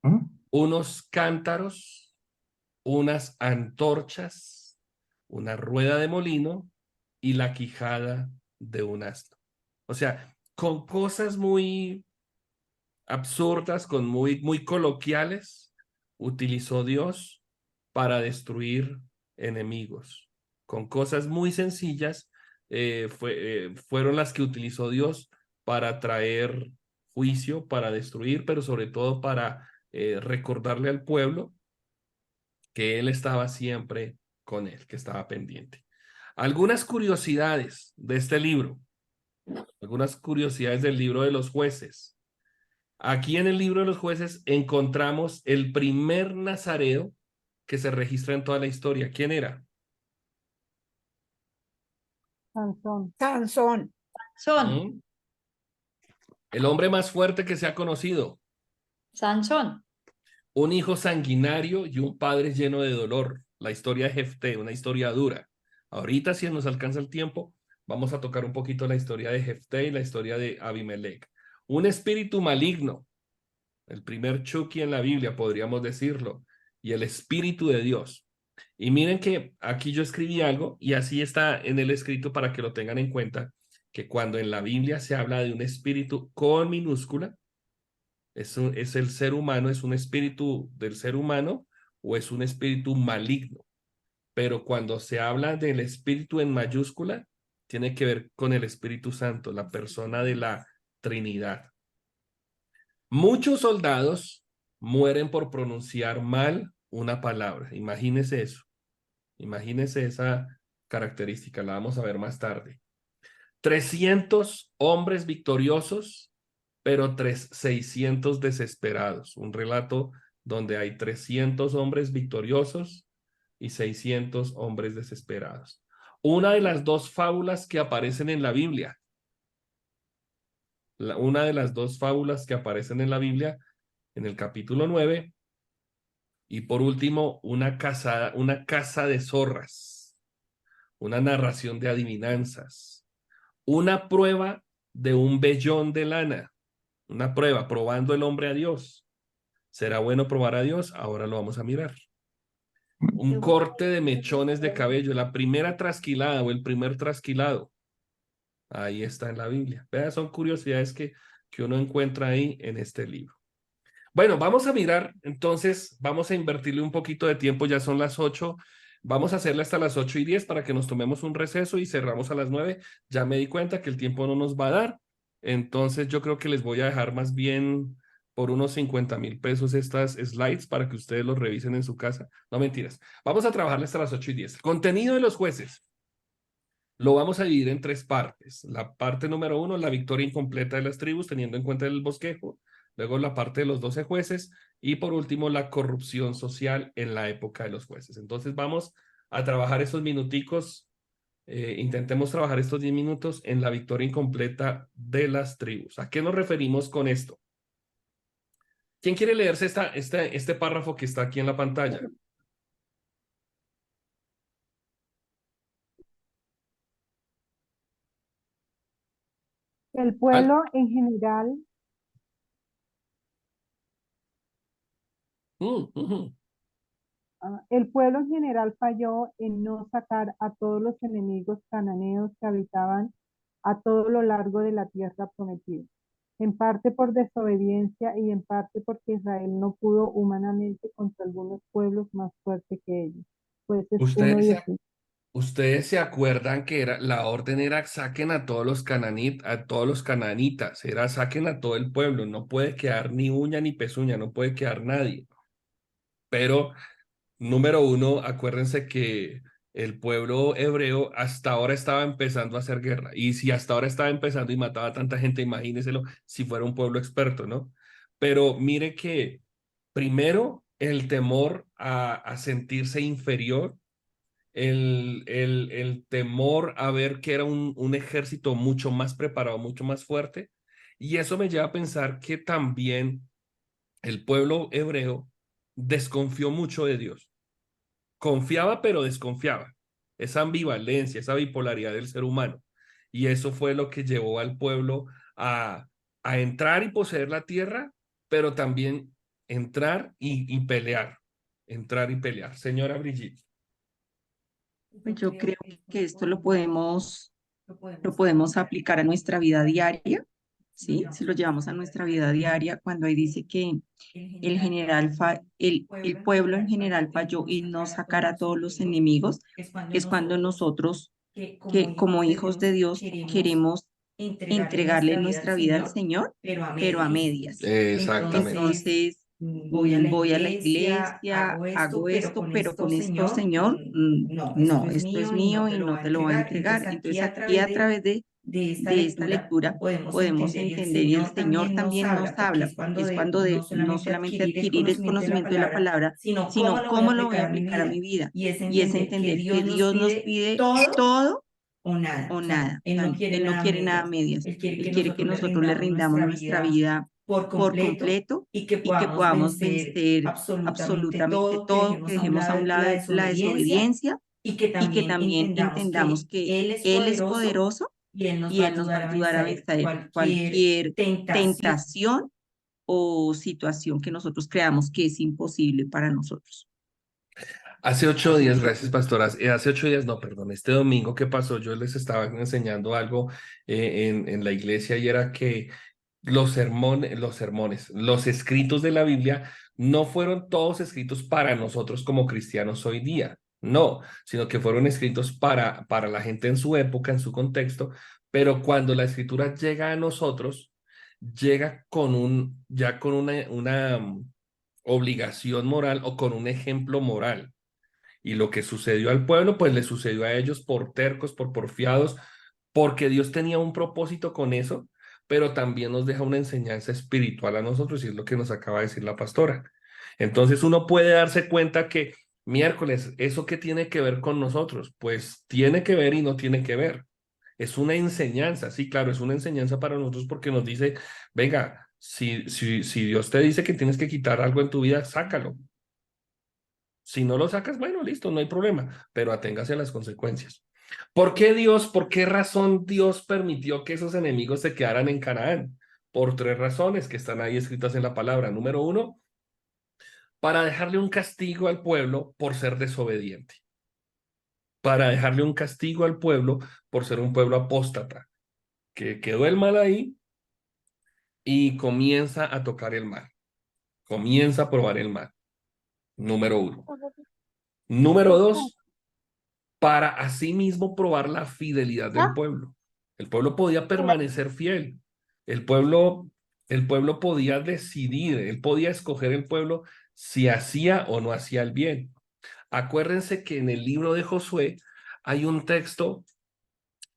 ¿Mm? unos cántaros, unas antorchas, una rueda de molino y la quijada de un asno. O sea, con cosas muy absurdas, muy coloquiales, utilizó Dios para destruir enemigos. Con cosas muy sencillas, fueron las que utilizó Dios para traer juicio, para destruir, pero sobre todo para recordarle al pueblo que Él estaba siempre con él, que estaba pendiente. Algunas curiosidades de este libro, algunas curiosidades del libro de los jueces. Aquí en el libro de los jueces encontramos el primer nazareo que se registra en toda la historia. ¿Quién era? Sansón. Sansón. Sansón, ¿Mm? El hombre más fuerte que se ha conocido. Sansón. Un hijo sanguinario y un padre lleno de dolor. La historia de Jefté, una historia dura. Ahorita, si nos alcanza el tiempo, vamos a tocar un poquito la historia de Jefté y la historia de Abimelech. Un espíritu maligno, el primer Chucky en la Biblia, podríamos decirlo, y el espíritu de Dios. Y miren que aquí yo escribí algo y así está en el escrito para que lo tengan en cuenta, que cuando en la Biblia se habla de un espíritu con minúscula, es el ser humano, es un espíritu del ser humano o es un espíritu maligno. Pero cuando se habla del espíritu en mayúscula, tiene que ver con el Espíritu Santo, la persona de la Trinidad. Muchos soldados mueren por pronunciar mal una palabra. Imagínese eso. Imagínese esa característica. La vamos a ver más tarde. 300 hombres victoriosos, pero 600 desesperados. Un relato donde hay 300 hombres victoriosos y 600 hombres desesperados. Una de las dos fábulas que aparecen en la Biblia. Una de las dos fábulas que aparecen en la Biblia, en el capítulo 9. Y por último, una casa de zorras. Una narración de adivinanzas. Una prueba de un vellón de lana. Una prueba, probando el hombre a Dios. ¿Será bueno probar a Dios? Ahora lo vamos a mirar. Un corte de mechones de cabello, la primera trasquilada o el primer trasquilado. Ahí está en la Biblia. Vean, son curiosidades que uno encuentra ahí en este libro. Bueno, vamos a mirar, entonces, vamos a invertirle un poquito de tiempo, ya son las 8. Vamos a hacerle hasta las 8:10 para que nos tomemos un receso y cerramos a las 9. Ya me di cuenta que el tiempo no nos va a dar, entonces yo creo que les voy a dejar más bien por unos 50,000 pesos estas slides para que ustedes los revisen en su casa. No mentiras. Vamos a trabajarle hasta las 8:10. Contenido de los jueces. Lo vamos a dividir en tres partes. La parte número 1, la victoria incompleta de las tribus, teniendo en cuenta el bosquejo. Luego la parte de los 12 jueces. Y por último, la corrupción social en la época de los jueces. Entonces vamos a trabajar esos minuticos. Intentemos trabajar estos 10 minutos en la victoria incompleta de las tribus. ¿A qué nos referimos con esto? ¿Quién quiere leerse este párrafo que está aquí en la pantalla? El pueblo en general Ujú. El pueblo en general falló en no sacar a todos los enemigos cananeos que habitaban a todo lo largo de la tierra prometida, en parte por desobediencia y en parte porque Israel no pudo humanamente contra algunos pueblos más fuertes que ellos. Pues es Ustedes se, 1:18. ustedes se acuerdan que la orden era saquen a todos los a todos los cananitas, era saquen a todo el pueblo, no puede quedar ni uña ni pezuña, no puede quedar nadie. Pero número uno, acuérdense que el pueblo hebreo hasta ahora estaba empezando a hacer guerra. Y si hasta ahora estaba empezando y mataba a tanta gente, imagínenselo si fuera un pueblo experto, ¿no? Pero mire que primero el temor a sentirse inferior, el temor a ver que era un ejército mucho más preparado, mucho más fuerte. Y eso me lleva a pensar que también el pueblo hebreo desconfió mucho de Dios. Confiaba, pero desconfiaba. Esa ambivalencia, esa bipolaridad del ser humano. Y eso fue lo que llevó al pueblo a, a entrar y poseer la tierra, pero también entrar y pelear. Entrar y pelear. Señora Brigitte. Pues yo creo que esto lo podemos aplicar a nuestra vida diaria, ¿sí? Si lo llevamos a nuestra vida diaria, cuando ahí dice que el pueblo en general falló y no sacar a todos los enemigos, es cuando nosotros, que como hijos de Dios, queremos entregarle nuestra vida al Señor, pero a medias. Exactamente. Entonces, voy a la iglesia, hago esto, pero con esto, Señor, no, esto es mío y no te lo voy a entregar. Entonces, aquí a través de esta lectura podemos entender y el Señor también nos habla, porque es cuando de no solamente adquirir el conocimiento de la palabra, sino cómo lo voy a aplicar a mi vida. Y es entender que Dios nos pide todo o nada. Él no quiere nada a medias. Él quiere que nosotros le rindamos nuestra vida por completo y que podamos vencer absolutamente todo, que dejemos a un lado la desobediencia y que también entendamos que Él es poderoso y Él nos va a ayudar a vencer cualquier tentación o situación que nosotros creamos que es imposible para nosotros. Hace 8 días, gracias, pastoras. Hace 8 días, no, perdón, este domingo que pasó, yo les estaba enseñando algo en la iglesia y era que los escritos de la Biblia no fueron todos escritos para nosotros como cristianos hoy día, no, sino que fueron escritos para la gente en su época, en su contexto, pero cuando la escritura llega a nosotros, llega ya con una obligación moral o con un ejemplo moral. Y lo que sucedió al pueblo, pues le sucedió a ellos por tercos, por porfiados, porque Dios tenía un propósito con eso, pero también nos deja una enseñanza espiritual a nosotros, y es lo que nos acaba de decir la pastora. Entonces uno puede darse cuenta que miércoles, ¿eso qué tiene que ver con nosotros? Pues tiene que ver y no tiene que ver. Es una enseñanza, sí, claro, es una enseñanza para nosotros porque nos dice, venga, si Dios te dice que tienes que quitar algo en tu vida, sácalo. Si no lo sacas, bueno, listo, no hay problema, pero aténgase a las consecuencias. ¿Por qué razón Dios permitió que esos enemigos se quedaran en Canaán? Por 3 razones que están ahí escritas en la palabra. Número uno, para dejarle un castigo al pueblo por ser desobediente. Para dejarle un castigo al pueblo por ser un pueblo apóstata, que quedó el mal ahí y comienza a tocar el mal. Comienza a probar el mal. Número uno. Número dos, para asimismo probar la fidelidad del pueblo. El pueblo podía permanecer fiel. El pueblo, el pueblo podía decidir, él podía escoger el pueblo si hacía o no hacía el bien. Acuérdense que en el libro de Josué hay un texto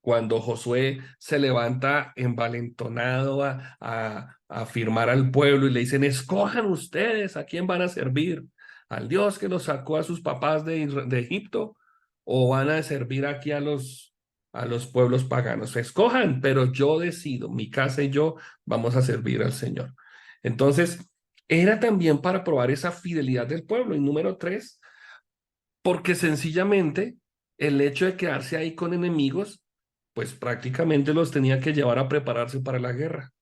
cuando Josué se levanta envalentonado a afirmar al pueblo y le dicen, escojan ustedes a quién van a servir, al Dios que los sacó a sus papás de Egipto, o van a servir aquí a los pueblos paganos. Escojan, pero yo decido, mi casa y yo vamos a servir al Señor. Entonces, era también para probar esa fidelidad del pueblo. Y número tres, porque sencillamente el hecho de quedarse ahí con enemigos pues prácticamente los tenía que llevar a prepararse para la guerra.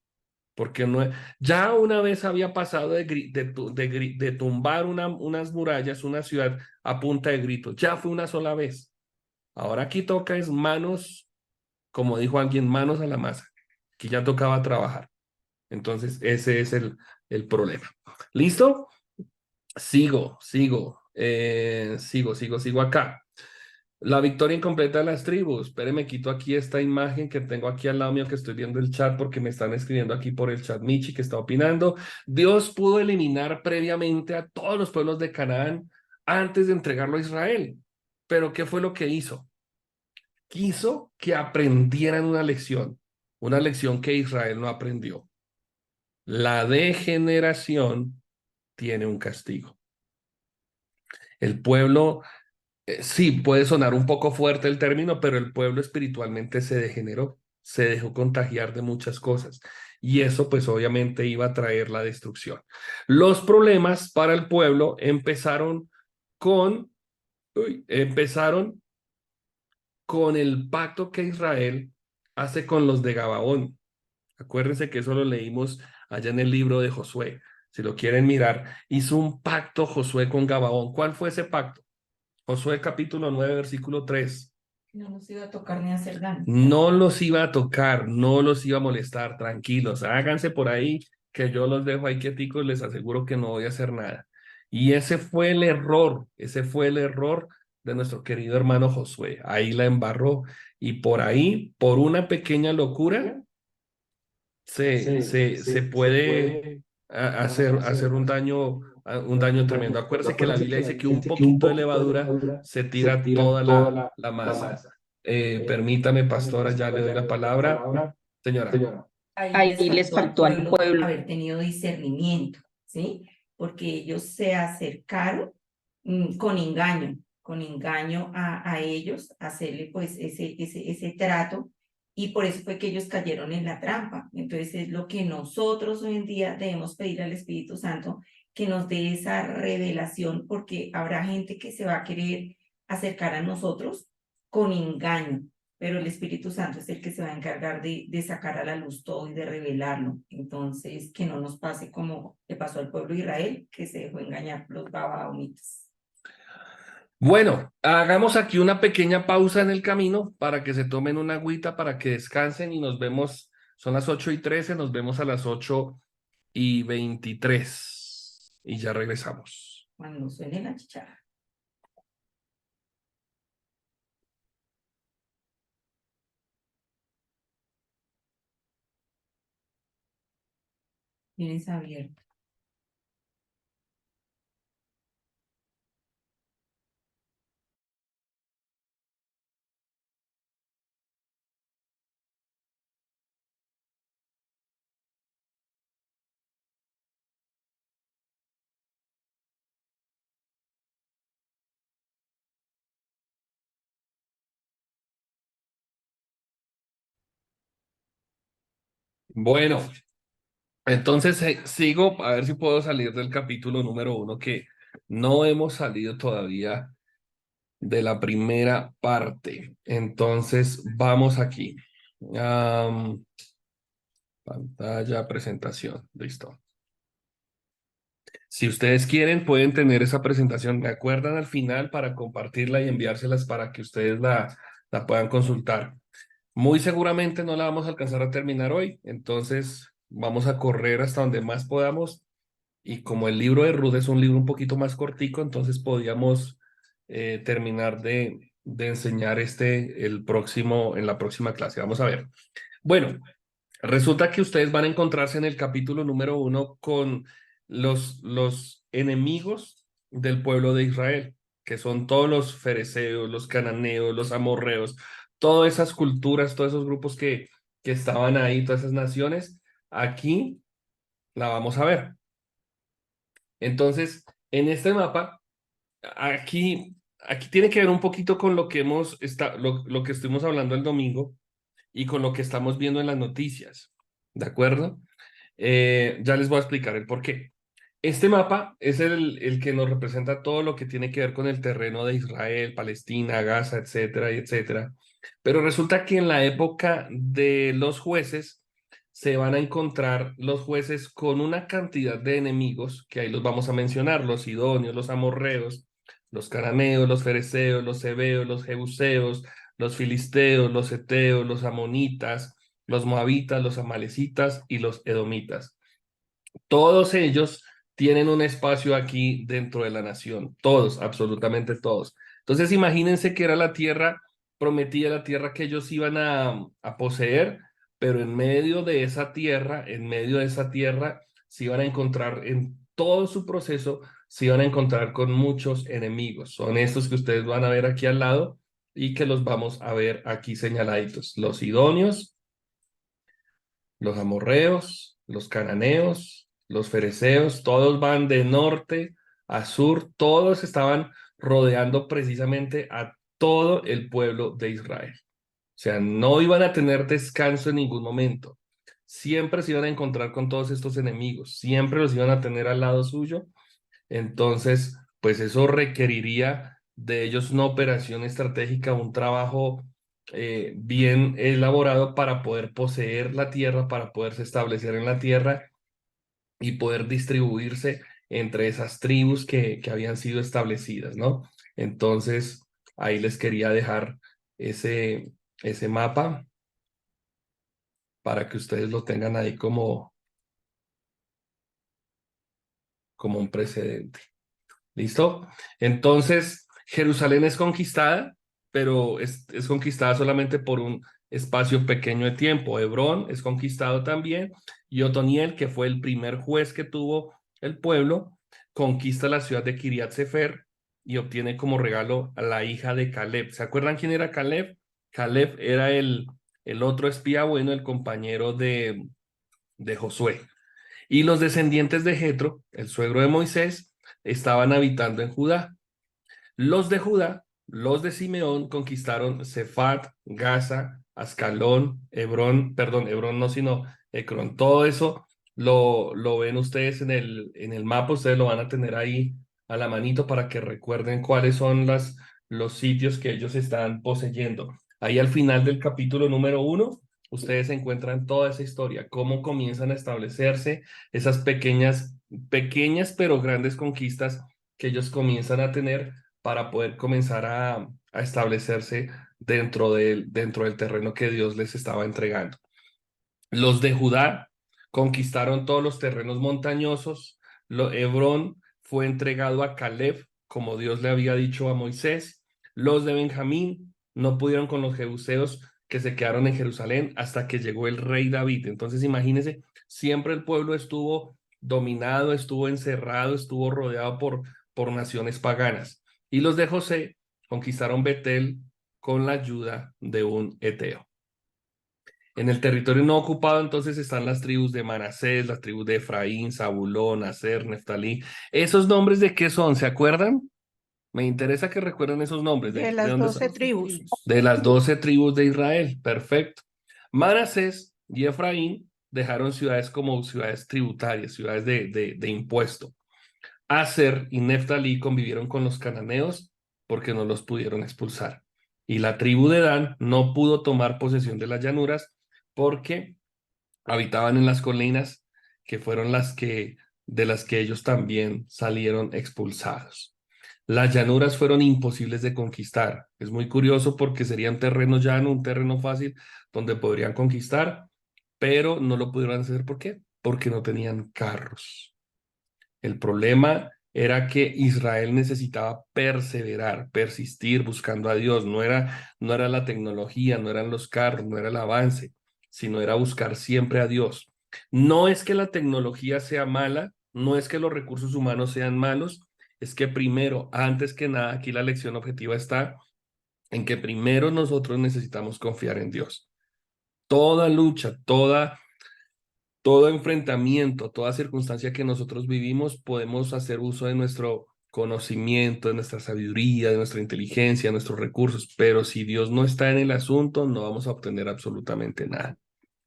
porque no, ya una vez había pasado de tumbar unas murallas, una ciudad a punta de gritos, ya fue una sola vez. Ahora aquí toca es manos, como dijo alguien, manos a la masa, que ya tocaba trabajar. Entonces, ese es el problema. ¿Listo? Sigo acá. La victoria incompleta de las tribus. Espérenme, quito aquí esta imagen que tengo aquí al lado mío, que estoy viendo el chat porque me están escribiendo aquí por el chat Michi, que está opinando. Dios pudo eliminar previamente a todos los pueblos de Canaán antes de entregarlo a Israel. Pero ¿qué fue lo que hizo? Quiso que aprendieran una lección que Israel no aprendió. La degeneración tiene un castigo. El pueblo, sí, puede sonar un poco fuerte el término, pero el pueblo espiritualmente se degeneró, se dejó contagiar de muchas cosas. Y eso pues obviamente iba a traer la destrucción. Los problemas para el pueblo empezaron con el pacto que Israel hace con los de Gabaón. Acuérdense que eso lo leímos allá en el libro de Josué. Si lo quieren mirar, hizo un pacto Josué con Gabaón. ¿Cuál fue ese pacto? Josué capítulo 9, versículo 3. No nos iba a tocar ni hacer daño. No los iba a tocar, no los iba a molestar, tranquilos, háganse por ahí, que yo los dejo ahí quieticos, les aseguro que no voy a hacer nada. Y ese fue el error de nuestro querido hermano Josué. Ahí la embarró y por ahí, por una pequeña locura, se puede hacer un daño tremendo. Acuérdense que la Biblia dice que un poquito de levadura se tira toda la masa. Permítame, pastora, ya le doy la palabra. Señora. Ahí les faltó al pueblo haber tenido discernimiento, ¿sí? Porque ellos se acercaron con engaño a ellos, hacerle pues ese trato, y por eso fue que ellos cayeron en la trampa. Entonces es lo que nosotros hoy en día debemos pedir al Espíritu Santo, que nos dé esa revelación, porque habrá gente que se va a querer acercar a nosotros con engaño, pero el Espíritu Santo es el que se va a encargar de sacar a la luz todo y de revelarlo. Entonces, que no nos pase como le pasó al pueblo de Israel, que se dejó engañar por los gabaonitas. Bueno, hagamos aquí una pequeña pausa en el camino para que se tomen una agüita, para que descansen y nos vemos. Son las 8:13, nos vemos a las 8:23 y ya regresamos. Cuando suene la chicharra. Tienes abierto. Bueno, entonces sigo a ver si puedo salir del capítulo número 1, que no hemos salido todavía de la primera parte. Entonces vamos aquí. Pantalla, presentación, listo. Si ustedes quieren, pueden tener esa presentación. Me acuerdan al final para compartirla y enviárselas para que ustedes la puedan consultar. Muy seguramente no la vamos a alcanzar a terminar hoy, entonces vamos a correr hasta donde más podamos. Y como el libro de Ruth es un libro un poquito más cortico, entonces podíamos terminar de enseñar en la próxima clase. Vamos a ver. Bueno, resulta que ustedes van a encontrarse en el capítulo número 1 con los enemigos del pueblo de Israel, que son todos los fereceos, los cananeos, los amorreos, todas esas culturas, todos esos grupos que estaban ahí, todas esas naciones. Aquí la vamos a ver. Entonces, en este mapa, aquí tiene que ver un poquito con lo que lo que estuvimos hablando el domingo y con lo que estamos viendo en las noticias, ¿de acuerdo? Ya les voy a explicar el por qué. Este mapa es el que nos representa todo lo que tiene que ver con el terreno de Israel, Palestina, Gaza, etcétera, y etcétera. Pero resulta que en la época de los jueces se van a encontrar los jueces con una cantidad de enemigos, que ahí los vamos a mencionar, los sidonios, los amorreos, los cananeos, los fereceos, los heveos, los jebuseos, los filisteos, los heteos, los amonitas, los moabitas, los amalecitas y los edomitas. Todos ellos tienen un espacio aquí dentro de la nación, todos, absolutamente todos. Entonces imagínense que era la tierra prometida, la tierra que ellos iban a poseer, pero en medio de esa tierra, se iban a encontrar en todo su proceso, se iban a encontrar con muchos enemigos. Son estos que ustedes van a ver aquí al lado y que los vamos a ver aquí señaladitos. Los sidonios, los amorreos, los cananeos, los fereceos, todos van de norte a sur, todos estaban rodeando precisamente a todo el pueblo de Israel. O sea, no iban a tener descanso en ningún momento. Siempre se iban a encontrar con todos estos enemigos, siempre los iban a tener al lado suyo. Entonces, pues eso requeriría de ellos una operación estratégica, un trabajo bien elaborado para poder poseer la tierra, para poderse establecer en la tierra y poder distribuirse entre esas tribus que habían sido establecidas, ¿no? Entonces, ahí les quería dejar ese mapa para que ustedes lo tengan ahí como un precedente. ¿Listo? Entonces, Jerusalén es conquistada, pero es conquistada solamente por un espacio pequeño de tiempo. Hebrón es conquistado también, y Otoniel, que fue el primer juez que tuvo el pueblo, conquista la ciudad de Kiriat Sefer y obtiene como regalo a la hija de Caleb. ¿Se acuerdan quién era Caleb? Caleb era el otro espía bueno, el compañero de Josué. Y los descendientes de Jetro, el suegro de Moisés, estaban habitando en Judá. Los de Judá, los de Simeón, conquistaron Sefat, Gaza, Ascalón, Hebrón no, sino Ecrón. Todo eso lo ven ustedes en el mapa, ustedes lo van a tener ahí a la manito para que recuerden cuáles son los sitios que ellos están poseyendo. Ahí al final del capítulo número 1, ustedes encuentran toda esa historia, cómo comienzan a establecerse esas pequeñas pero grandes conquistas que ellos comienzan a tener para poder comenzar a establecerse dentro del terreno que Dios les estaba entregando. Los de Judá conquistaron todos los terrenos montañosos. Hebrón fue entregado a Caleb, como Dios le había dicho a Moisés. Los de Benjamín no pudieron con los jebuseos, que se quedaron en Jerusalén hasta que llegó el rey David. Entonces imagínense, siempre el pueblo estuvo dominado, estuvo encerrado, estuvo rodeado por naciones paganas. Y los de José conquistaron Betel con la ayuda de un eteo. En el territorio no ocupado entonces están las tribus de Manasés, las tribus de Efraín, Zabulón, Aser, Neftalí. ¿Esos nombres de qué son? ¿Se acuerdan? Me interesa que recuerden esos nombres. De ¿De las dónde 12 son? tribus. De las 12 tribus de Israel. Perfecto. Manasés y Efraín dejaron ciudades como ciudades tributarias, ciudades de impuesto. Aser y Neftalí convivieron con los cananeos porque no los pudieron expulsar. Y la tribu de Dan no pudo tomar posesión de las llanuras porque habitaban en las colinas, que fueron de las que ellos también salieron expulsados. Las llanuras fueron imposibles de conquistar. Es muy curioso porque sería un terreno llano, un terreno fácil donde podrían conquistar, pero no lo pudieron hacer. ¿Por qué? Porque no tenían carros. El problema era que Israel necesitaba perseverar, persistir buscando a Dios. No era la tecnología, no eran los carros, no era el avance, sino era buscar siempre a Dios. No es que la tecnología sea mala, no es que los recursos humanos sean malos, es que primero, antes que nada, aquí la lección objetiva está en que primero nosotros necesitamos confiar en Dios. Toda lucha, todo enfrentamiento, toda circunstancia que nosotros vivimos, podemos hacer uso de nuestro conocimiento, de nuestra sabiduría, de nuestra inteligencia, de nuestros recursos, pero si Dios no está en el asunto, no vamos a obtener absolutamente nada.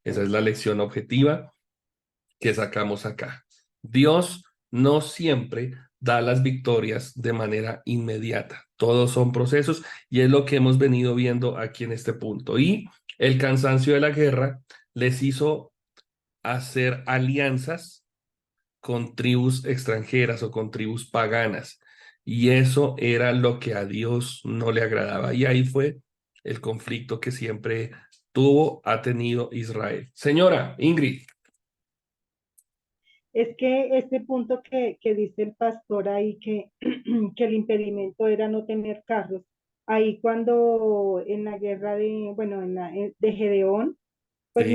Esa es la lección objetiva que sacamos acá. Dios no siempre da las victorias de manera inmediata. Todos son procesos y es lo que hemos venido viendo aquí en este punto. Y el cansancio de la guerra les hizo hacer alianzas con tribus extranjeras o con tribus paganas. Y eso era lo que a Dios no le agradaba. Y ahí fue el conflicto que siempre ha tenido Israel. Señora Ingrid. Es que este punto que dice el pastor ahí, que el impedimento era no tener carros, ahí cuando en la guerra de, bueno, de Gedeón, pues Sí,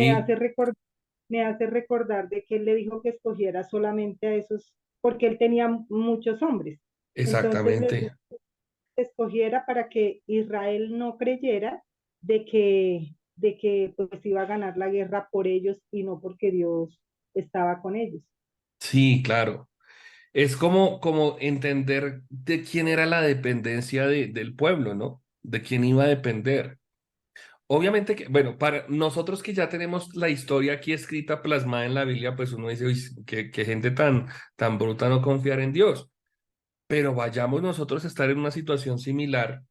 me hace recordar de que él le dijo que escogiera solamente a esos, porque él tenía muchos hombres. Entonces les exactamente. dijo que escogiera para que Israel no creyera de que pues iba a ganar la guerra por ellos y no porque Dios estaba con ellos. Sí, claro. Es como entender de quién era la dependencia del pueblo, ¿no? De quién iba a depender. Obviamente que, bueno, para nosotros que ya tenemos la historia aquí escrita, plasmada en la Biblia, pues uno dice, uy, qué gente tan bruta no confiar en Dios. Pero vayamos nosotros a estar en una situación similar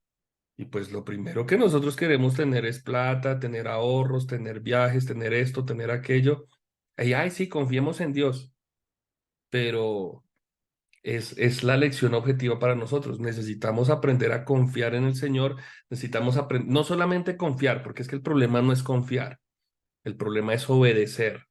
y pues lo primero que nosotros queremos tener es plata, tener ahorros, tener viajes, tener esto, tener aquello. Y ay, sí, confiemos en Dios, pero es la lección objetiva para nosotros. Necesitamos aprender a confiar en el Señor, necesitamos aprender, no solamente confiar, porque es que el problema no es confiar, el problema es obedecer,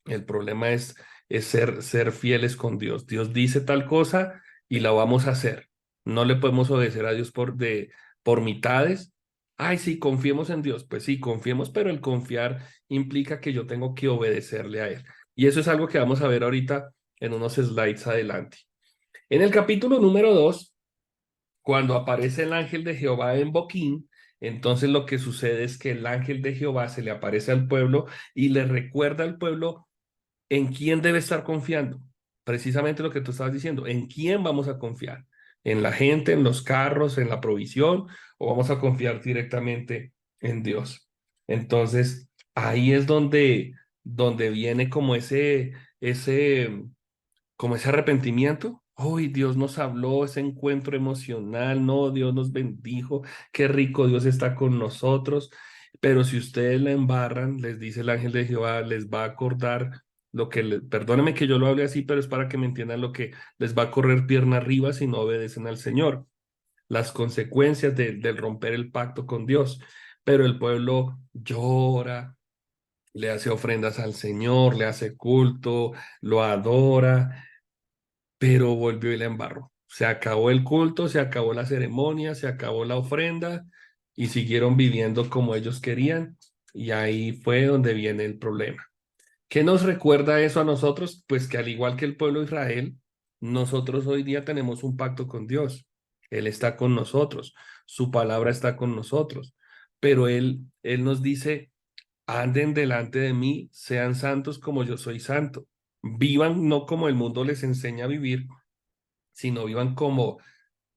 el problema es ser fieles con Dios. Dios dice tal cosa y la vamos a hacer. No le podemos obedecer a Dios por mitades. Ay, sí, confiemos en Dios. Pues sí, confiemos, pero el confiar implica que yo tengo que obedecerle a Él. Y eso es algo que vamos a ver ahorita en unos slides adelante. En el capítulo número 2, cuando aparece el ángel de Jehová en Boquín, entonces lo que sucede es que el ángel de Jehová se le aparece al pueblo y le recuerda al pueblo en quién debe estar confiando. Precisamente lo que tú estabas diciendo, en quién vamos a confiar. En la gente, en los carros, en la provisión, o vamos a confiar directamente en Dios. Entonces, ahí es donde viene ese como ese arrepentimiento. Hoy Dios nos habló, ese encuentro emocional, no, Dios nos bendijo, qué rico Dios está con nosotros. Pero si ustedes la embarran, les dice el ángel de Jehová, les va a acordar perdónenme que yo lo hable así, pero es para que me entiendan lo que les va a correr pierna arriba si no obedecen al Señor, las consecuencias del romper el pacto con Dios. Pero el pueblo llora, le hace ofrendas al Señor, le hace culto, lo adora, pero volvió y la embarró. Se acabó el culto, se acabó la ceremonia, se acabó la ofrenda y siguieron viviendo como ellos querían y ahí fue donde viene el problema. ¿Qué nos recuerda eso a nosotros? Pues que al igual que el pueblo de Israel, nosotros hoy día tenemos un pacto con Dios. Él está con nosotros, su palabra está con nosotros, pero Él nos dice, anden delante de mí, sean santos como yo soy santo. Vivan no como el mundo les enseña a vivir, sino vivan como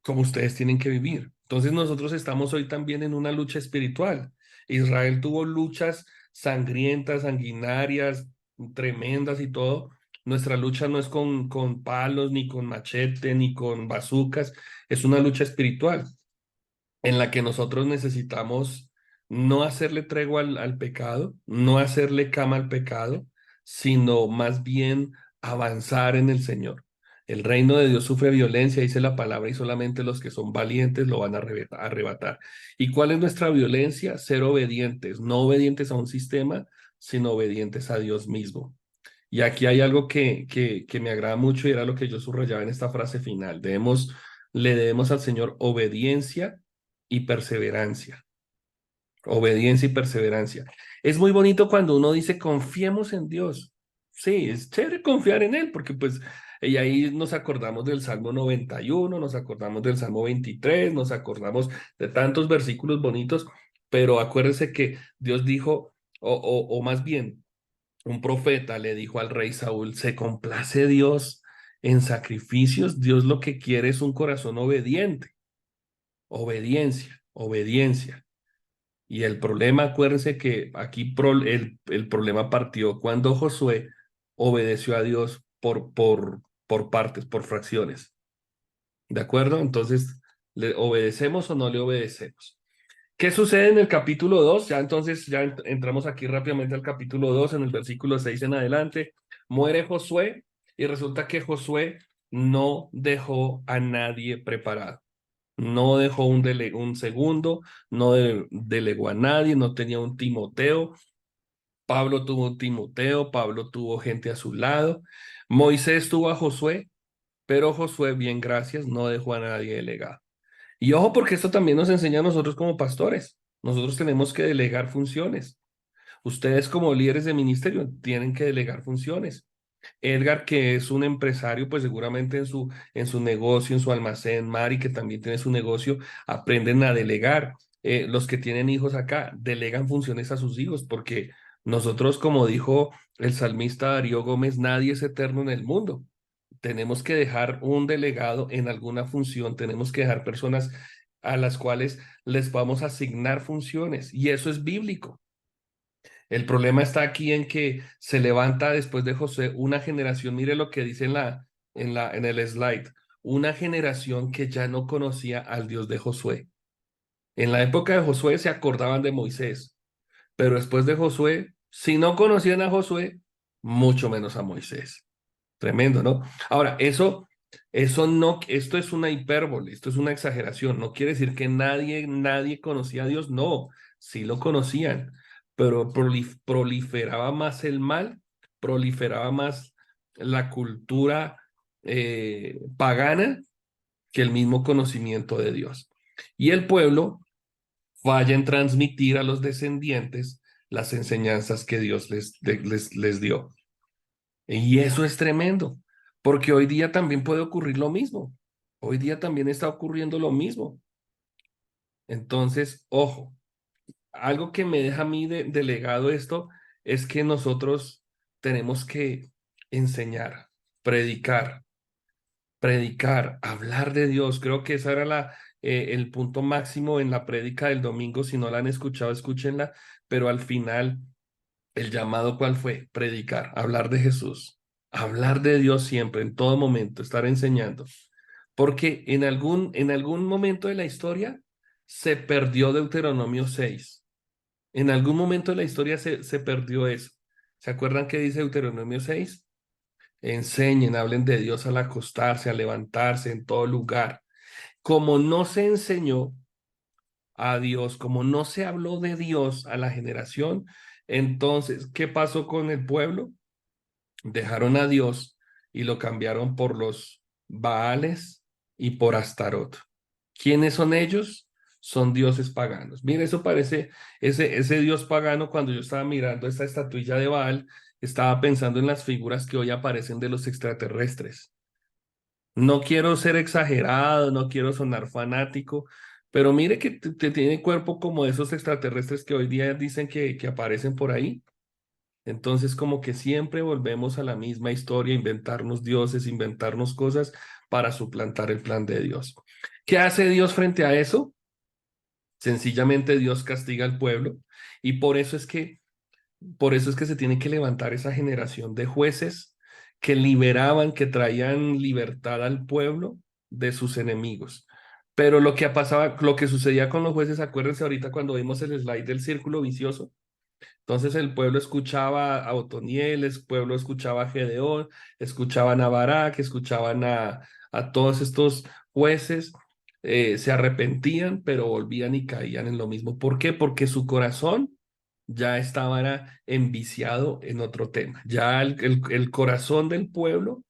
ustedes tienen que vivir. Entonces nosotros estamos hoy también en una lucha espiritual. Israel tuvo luchas sangrientas, sanguinarias, tremendas y todo. Nuestra lucha no es con palos, ni con machete, ni con bazucas, es una lucha espiritual en la que nosotros necesitamos no hacerle tregua al pecado, no hacerle cama al pecado, sino más bien avanzar en el Señor. El reino de Dios sufre violencia, dice la palabra, y solamente los que son valientes lo van a arrebatar. ¿Y cuál es nuestra violencia? Ser obedientes, no obedientes a un sistema, sino obedientes a Dios mismo. Y aquí hay algo que me agrada mucho y era lo que yo subrayaba en esta frase final. Le debemos al Señor obediencia y perseverancia. Obediencia y perseverancia. Es muy bonito cuando uno dice confiemos en Dios. Sí, es chévere confiar en Él, porque pues y ahí nos acordamos del Salmo 91, nos acordamos del Salmo 23, nos acordamos de tantos versículos bonitos, pero acuérdense que Dios dijo, o más bien, un profeta le dijo al rey Saúl, ¿se complace Dios en sacrificios? Dios lo que quiere es un corazón obediente. Obediencia, obediencia. Y el problema, acuérdense que aquí el problema partió cuando Josué obedeció a Dios por partes, por fracciones. ¿De acuerdo? Entonces, ¿le obedecemos o no le obedecemos? ¿Qué sucede en el capítulo 2? Ya entonces, ya entramos aquí rápidamente al capítulo 2, en el versículo 6 en adelante. Muere Josué y resulta que Josué no dejó a nadie preparado. No dejó un segundo, no delegó a nadie, no tenía un Timoteo. Pablo tuvo un Timoteo, Pablo tuvo gente a su lado. Moisés tuvo a Josué, pero Josué, bien gracias, no dejó a nadie delegado. Y ojo, porque esto también nos enseña a nosotros como pastores. Nosotros tenemos que delegar funciones. Ustedes como líderes de ministerio tienen que delegar funciones. Edgar, que es un empresario, pues seguramente en su negocio, en su almacén, Mari, que también tiene su negocio, aprenden a delegar. Los que tienen hijos acá, delegan funciones a sus hijos, porque nosotros, como dijo el salmista Darío Gómez, nadie es eterno en el mundo. Tenemos que dejar un delegado en alguna función, tenemos que dejar personas a las cuales les vamos a asignar funciones, y eso es bíblico. El problema está aquí en que se levanta después de José una generación, mire lo que dice en el slide, una generación que ya no conocía al Dios de Josué. En la época de Josué se acordaban de Moisés, pero después de Josué, si no conocían a Josué, mucho menos a Moisés. Tremendo, ¿no? Ahora, eso no, esto es una hipérbole, esto es una exageración. No quiere decir que nadie conocía a Dios. No, sí lo conocían, pero proliferaba más el mal, proliferaba más la cultura pagana que el mismo conocimiento de Dios. Y el pueblo falla en transmitir a los descendientes las enseñanzas que Dios les dio. Y eso es tremendo, porque hoy día también puede ocurrir lo mismo. Hoy día también está ocurriendo lo mismo. Entonces, ojo, algo que me deja a mí de legado esto es que nosotros tenemos que enseñar, predicar, hablar de Dios. Creo que esa era el punto máximo en la prédica del domingo. Si no la han escuchado, escúchenla, pero al final el llamado, ¿cuál fue? Predicar, hablar de Jesús, hablar de Dios siempre, en todo momento, estar enseñando. Porque en algún momento de la historia se perdió Deuteronomio 6. En algún momento de la historia se perdió eso. ¿Se acuerdan qué dice Deuteronomio 6? Enseñen, hablen de Dios al acostarse, al levantarse, en todo lugar. Como no se enseñó a Dios, como no se habló de Dios a la generación, entonces, ¿qué pasó con el pueblo? Dejaron a Dios y lo cambiaron por los Baales y por Astarot. ¿Quiénes son ellos? Son dioses paganos. Mira, eso parece ese dios pagano. Cuando yo estaba mirando esta estatuilla de Baal, estaba pensando en las figuras que hoy aparecen de los extraterrestres. No quiero ser exagerado, no quiero sonar fanático, pero mire que te tiene cuerpo como esos extraterrestres que hoy día dicen que aparecen por ahí. Entonces, como que siempre volvemos a la misma historia, inventarnos dioses, inventarnos cosas para suplantar el plan de Dios. ¿Qué hace Dios frente a eso? Sencillamente Dios castiga al pueblo, y por eso es que se tiene que levantar esa generación de jueces que liberaban, que traían libertad al pueblo de sus enemigos. Pero lo que sucedía con los jueces, acuérdense ahorita cuando vimos el slide del círculo vicioso. Entonces el pueblo escuchaba a Otoniel, el pueblo escuchaba a Gedeón, escuchaban a Barak, escuchaban a todos estos jueces, se arrepentían, pero volvían y caían en lo mismo. ¿Por qué? Porque su corazón ya estaba enviciado en otro tema. Ya el corazón del pueblo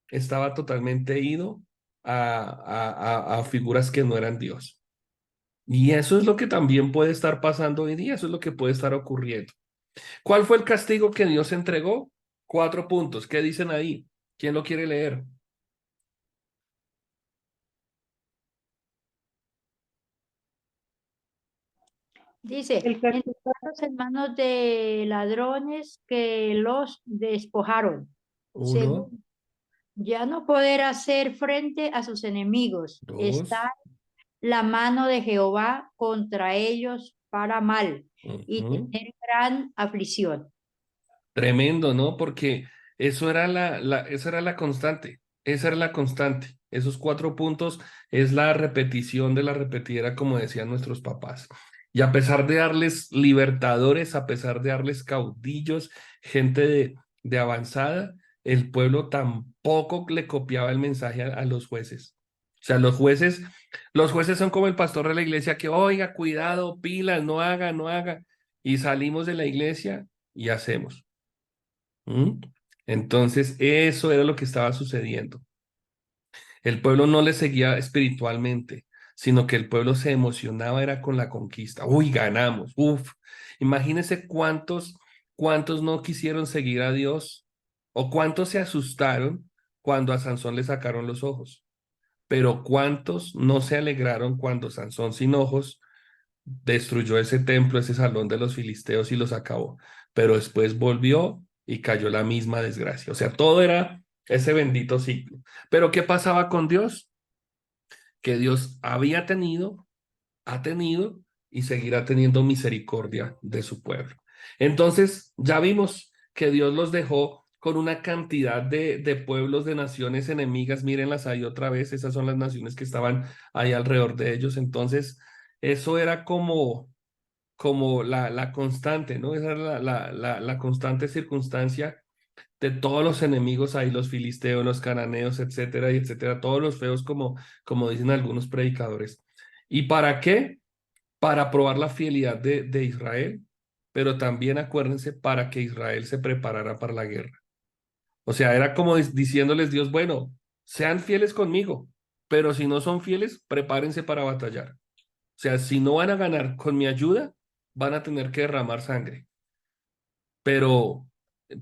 estaba totalmente ido a figuras que no eran Dios. Y eso es lo que también puede estar pasando hoy día, eso es lo que puede estar ocurriendo. ¿Cuál fue el castigo que Dios entregó? 4 puntos. ¿Qué dicen ahí? ¿Quién lo quiere leer? Dice, El castigo, entregados en manos de ladrones que los despojaron. 1, Segundo, ya no poder hacer frente a sus enemigos. 2, Está la mano de Jehová contra ellos para mal y tener gran aflicción. Tremendo, ¿no? Porque eso era esa era la constante. Esa era la constante. Esos 4 puntos es la repetición de la repetidera, como decían nuestros papás. Y a pesar de darles libertadores, a pesar de darles caudillos, gente de avanzada, el pueblo tampoco le copiaba el mensaje a los jueces. O sea, los jueces son como el pastor de la iglesia que, oiga, cuidado, pilas, no haga, no haga. Y salimos de la iglesia y hacemos. ¿Mm? Entonces, eso era lo que estaba sucediendo. El pueblo no le seguía espiritualmente, sino que el pueblo se emocionaba era con la conquista. Uy, ganamos. Uf. Imagínense cuántos no quisieron seguir a Dios o cuántos se asustaron cuando a Sansón le sacaron los ojos. Pero cuántos no se alegraron cuando Sansón sin ojos destruyó ese templo, ese salón de los filisteos y los acabó. Pero después volvió y cayó la misma desgracia. O sea, todo era ese bendito ciclo. Pero ¿qué pasaba con Dios? Que Dios había tenido, ha tenido y seguirá teniendo misericordia de su pueblo. Entonces, ya vimos que Dios los dejó con una cantidad de pueblos, de naciones enemigas. Mírenlas ahí otra vez, esas son las naciones que estaban ahí alrededor de ellos. Entonces, eso era como la constante, ¿no? Esa era la constante circunstancia de todos los enemigos ahí, los filisteos, los cananeos, etcétera, y etcétera, todos los feos como dicen algunos predicadores. ¿Y para qué? Para probar la fidelidad de Israel, pero también acuérdense para que Israel se preparara para la guerra. O sea, era como diciéndoles Dios, bueno, sean fieles conmigo, pero si no son fieles, prepárense para batallar. O sea, si no van a ganar con mi ayuda, van a tener que derramar sangre. Pero,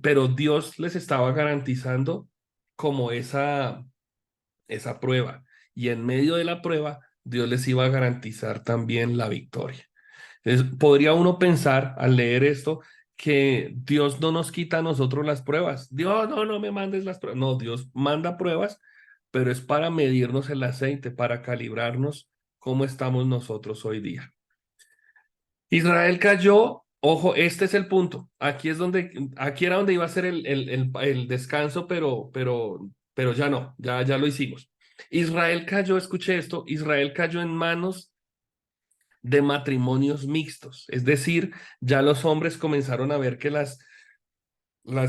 pero Dios les estaba garantizando como esa prueba. Y en medio de la prueba, Dios les iba a garantizar también la victoria. Podría uno pensar al leer esto que Dios no nos quita a nosotros las pruebas. Dios, no me mandes las pruebas. No, Dios manda pruebas, pero es para medirnos el aceite, para calibrarnos cómo estamos nosotros hoy día. Israel cayó, ojo, este es el punto. Aquí era donde iba a ser el descanso, pero ya no, ya lo hicimos. Israel cayó, escuché esto, Israel cayó en manos de matrimonios mixtos. Es decir, ya los hombres comenzaron a ver que las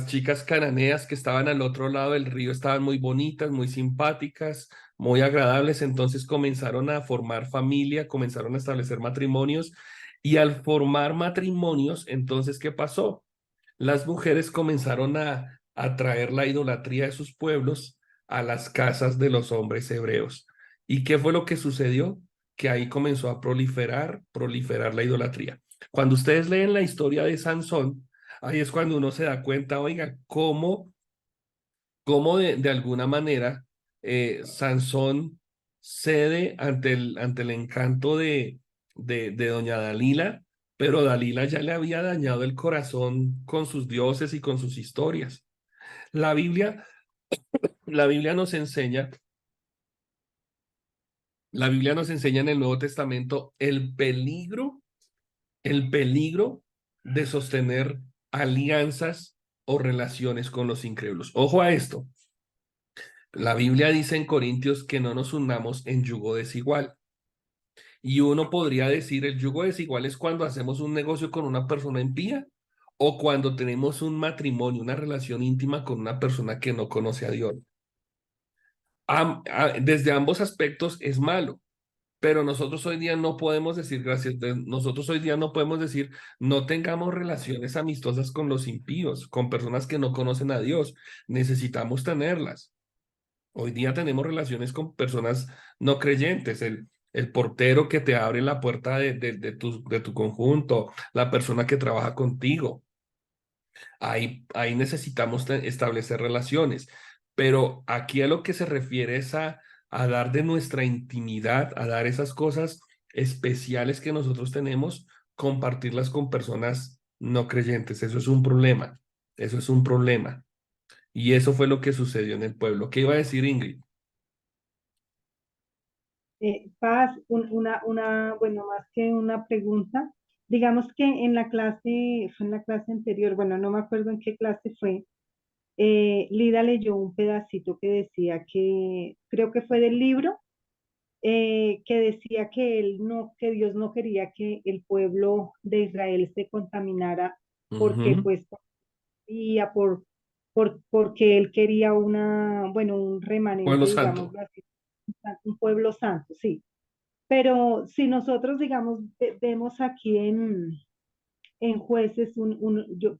chicas cananeas que estaban al otro lado del río estaban muy bonitas, muy simpáticas, muy agradables, entonces comenzaron a formar familia, comenzaron a establecer matrimonios y al formar matrimonios, entonces, ¿qué pasó? Las mujeres comenzaron a traer la idolatría de sus pueblos a las casas de los hombres hebreos. ¿Y qué fue lo que sucedió? Que ahí comenzó a proliferar la idolatría. Cuando ustedes leen la historia de Sansón, ahí es cuando uno se da cuenta, oiga, cómo de alguna manera Sansón cede ante el encanto de doña Dalila, pero Dalila ya le había dañado el corazón con sus dioses y con sus historias. La Biblia, la Biblia nos enseña, la Biblia nos enseña en el Nuevo Testamento el peligro de sostener alianzas o relaciones con los incrédulos. Ojo a esto. La Biblia dice en Corintios que no nos unamos en yugo desigual. Y uno podría decir, el yugo desigual es cuando hacemos un negocio con una persona impía o cuando tenemos un matrimonio, una relación íntima con una persona que no conoce a Dios. Desde ambos aspectos es malo, pero nosotros hoy día no podemos decir, nosotros hoy día no podemos decir, no tengamos relaciones amistosas con los impíos, con personas que no conocen a Dios. Necesitamos tenerlas. Hoy día tenemos relaciones con personas no creyentes, el portero que te abre la puerta de tu conjunto, la persona que trabaja contigo. Ahí necesitamos establecer relaciones, pero aquí a lo que se refiere es a dar de nuestra intimidad, a dar esas cosas especiales que nosotros tenemos, compartirlas con personas no creyentes. Eso es un problema, eso es un problema. Y eso fue lo que sucedió en el pueblo. ¿Qué iba a decir Ingrid? Paz, bueno, más que una pregunta, digamos que fue en la clase anterior, bueno, no me acuerdo en qué clase fue, Lida leyó un pedacito que decía que, creo que fue del libro, que decía que que Dios no quería que el pueblo de Israel se contaminara porque Ujú. pues porque él quería bueno, un Pueblo remanente, santo. digámoslo así, un pueblo santo, sí. Pero si nosotros, digamos, vemos aquí en Jueces,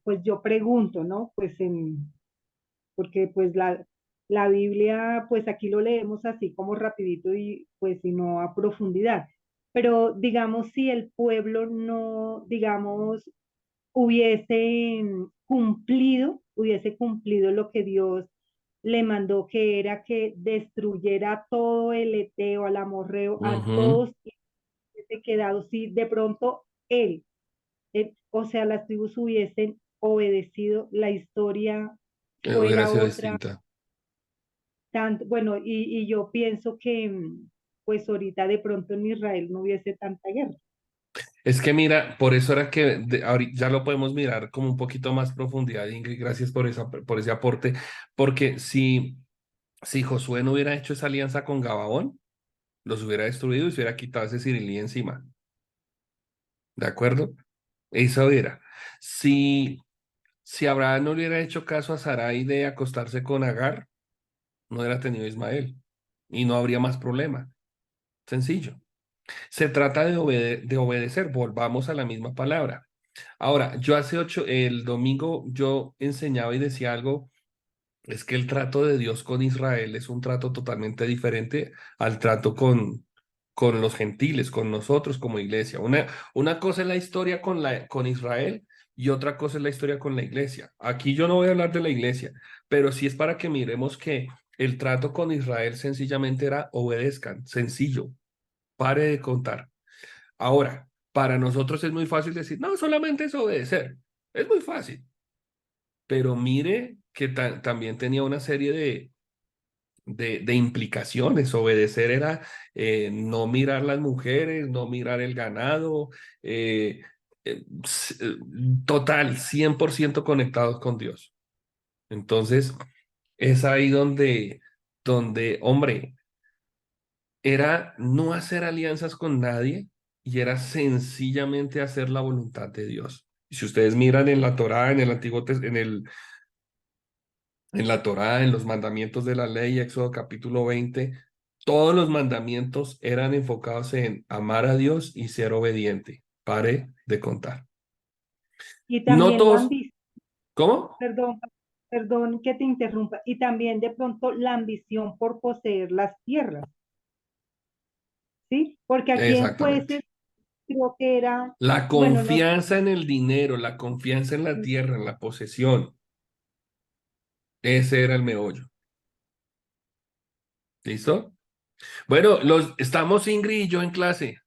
pues yo pregunto, ¿no? Porque pues la Biblia, pues aquí lo leemos así como rapidito y pues y no a profundidad. Pero digamos, si el pueblo no, digamos, hubiese cumplido lo que Dios le mandó, que era que destruyera a todo el Eteo, al Amorreo, a Ujú. todos, y hubiese quedado, si de pronto o sea, las tribus hubiesen obedecido, la historia Hubiera fuera sido otra. distinta. Bueno, y yo pienso que pues ahorita de pronto en Israel no hubiese tanta guerra. Es que mira, por eso era que ya lo podemos mirar como un poquito más profundidad, Ingrid, gracias por ese aporte, porque si Josué no hubiera hecho esa alianza con Gabaón, los hubiera destruido y se hubiera quitado ese Cirilí encima, ¿de acuerdo? Eso era. Si, si Abraham no le hubiera hecho caso a Sarai de acostarse con Agar, no hubiera tenido Ismael y no habría más problema. Sencillo. Se trata de obedecer, volvamos a la misma palabra. Ahora, el domingo yo enseñaba y decía algo, es que el trato de Dios con Israel es un trato totalmente diferente al trato con los gentiles, con nosotros como iglesia. Una cosa es la historia con Israel y otra cosa es la historia con la iglesia. Aquí yo no voy a hablar de la iglesia, pero sí es para que miremos que el trato con Israel sencillamente era obedezcan, sencillo, pare de contar. Ahora, para nosotros es muy fácil decir, no, solamente es obedecer. Es muy fácil, pero mire que también tenía una serie de implicaciones. Obedecer era no mirar las mujeres, no mirar el ganado, eh, total, 100% conectados con Dios. Entonces, es ahí donde, hombre, era no hacer alianzas con nadie y era sencillamente hacer la voluntad de Dios. Y si ustedes miran en la Torá, en el en la Torá, en los mandamientos de la ley, Éxodo capítulo 20, todos los mandamientos eran enfocados en amar a Dios y ser obediente. Pare de contar. Y No también la todos, ambición, ¿cómo? perdón, perdón que te interrumpa, y también de pronto la ambición por poseer las tierras, ¿sí? Porque aquí en Exactamente. Jueces creo que era, La bueno, no sé, confianza en el dinero, la confianza en la tierra, en la posesión, ese era el meollo. ¿Listo? Bueno, estamos Ingrid y yo en clase.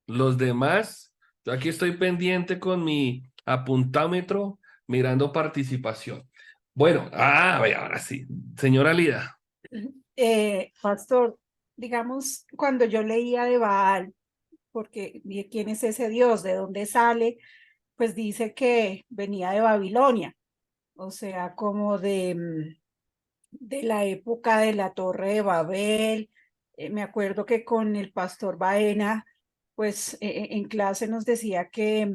Los demás, yo aquí estoy pendiente con mi apuntámetro mirando participación. Bueno, vaya, ahora sí. Señora Lida. Pastor, digamos, cuando yo leía de Baal, porque vi quién es ese Dios, de dónde sale, pues dice que venía de Babilonia, o sea, como de la época de la Torre de Babel. Me acuerdo que con el pastor Baena, pues en clase nos decía que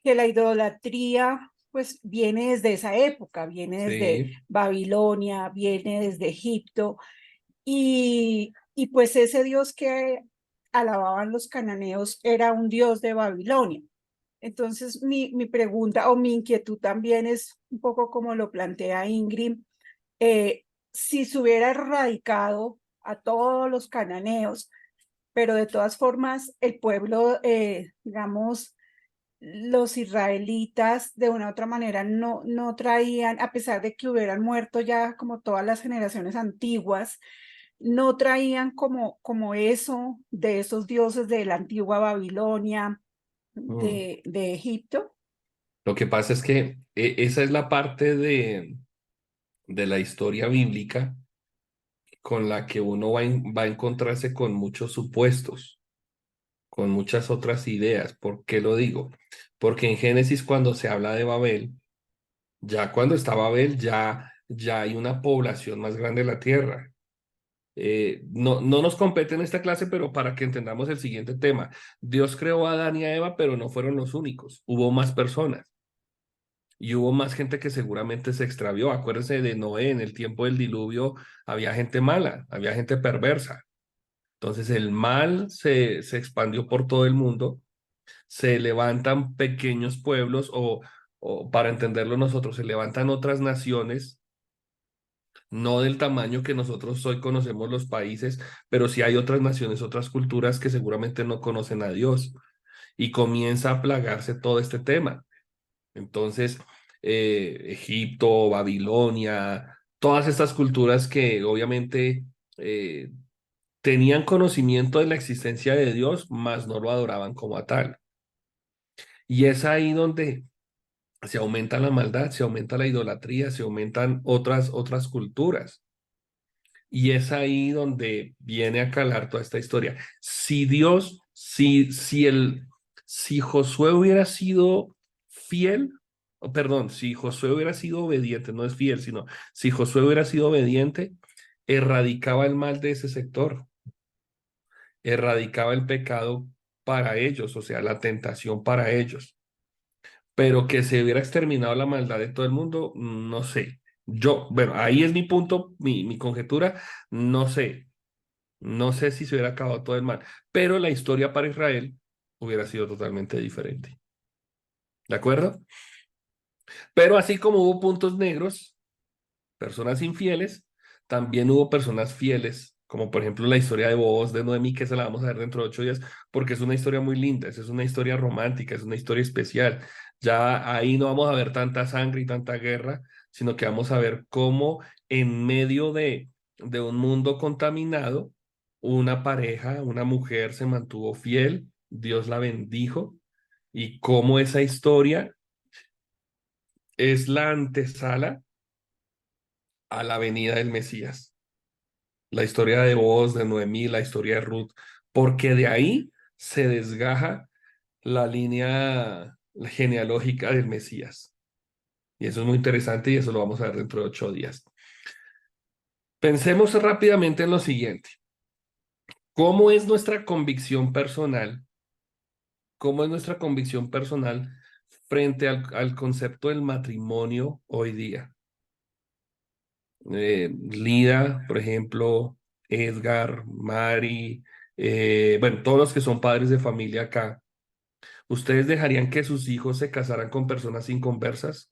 la idolatría pues viene desde esa época, viene desde Sí. Babilonia, viene desde Egipto, y pues ese Dios que alababan los cananeos era un Dios de Babilonia. Entonces, mi pregunta o mi inquietud también es un poco como lo plantea Ingrid, si se hubiera erradicado a todos los cananeos, pero de todas formas el pueblo, digamos, los israelitas de una u otra manera no traían, a pesar de que hubieran muerto ya como todas las generaciones antiguas, no traían como eso de esos dioses de la antigua Babilonia, Mm. de Egipto. Lo que pasa es que esa es la parte de la historia bíblica con la que uno va a encontrarse con muchos supuestos, con muchas otras ideas. ¿Por qué lo digo? Porque en Génesis cuando se habla de Babel, ya cuando está Babel, ya hay una población más grande de la tierra. no nos compete en esta clase, pero para que entendamos el siguiente tema. Dios creó a Adán y a Eva, pero no fueron los únicos. Hubo más personas. Y hubo más gente que seguramente se extravió. Acuérdense de Noé, en el tiempo del diluvio había gente mala, había gente perversa. Entonces el mal se expandió por todo el mundo, se levantan pequeños pueblos o para entenderlo nosotros, se levantan otras naciones, no del tamaño que nosotros hoy conocemos los países, pero sí hay otras naciones, otras culturas que seguramente no conocen a Dios y comienza a plagarse todo este tema. Entonces, Egipto, Babilonia, todas estas culturas que obviamente tenían conocimiento de la existencia de Dios, mas no lo adoraban como a tal. Y es ahí donde se aumenta la maldad, se aumenta la idolatría, se aumentan otras culturas. Y es ahí donde viene a calar toda esta historia. Si Dios, si Josué hubiera sido fiel, perdón, si Josué hubiera sido obediente, no es fiel, sino si Josué hubiera sido obediente, erradicaba el mal de ese sector, erradicaba el pecado para ellos, o sea, la tentación para ellos. Pero que se hubiera exterminado la maldad de todo el mundo, no sé. Bueno, ahí es mi punto, mi conjetura, no sé. No sé si se hubiera acabado todo el mal, pero la historia para Israel hubiera sido totalmente diferente. ¿De acuerdo? Pero así como hubo puntos negros, personas infieles, también hubo personas fieles, como por ejemplo la historia de Booz, de Noemí, que se la vamos a ver dentro de 8 días, porque es una historia muy linda, es una historia romántica, es una historia especial. Ya ahí no vamos a ver tanta sangre y tanta guerra, sino que vamos a ver cómo en medio de un mundo contaminado, una pareja, una mujer se mantuvo fiel, Dios la bendijo, y cómo esa historia es la antesala a la venida del Mesías. La historia de Boaz, de Noemí, la historia de Ruth, porque de ahí se desgaja la línea genealógica del Mesías. Y eso es muy interesante y eso lo vamos a ver dentro de 8 días. Pensemos rápidamente en lo siguiente. ¿Cómo es nuestra convicción personal? ¿Cómo es nuestra convicción personal frente al concepto del matrimonio hoy día? Lida, por ejemplo, Edgar, Mari, bueno, todos los que son padres de familia acá, ¿ustedes dejarían que sus hijos se casaran con personas inconversas?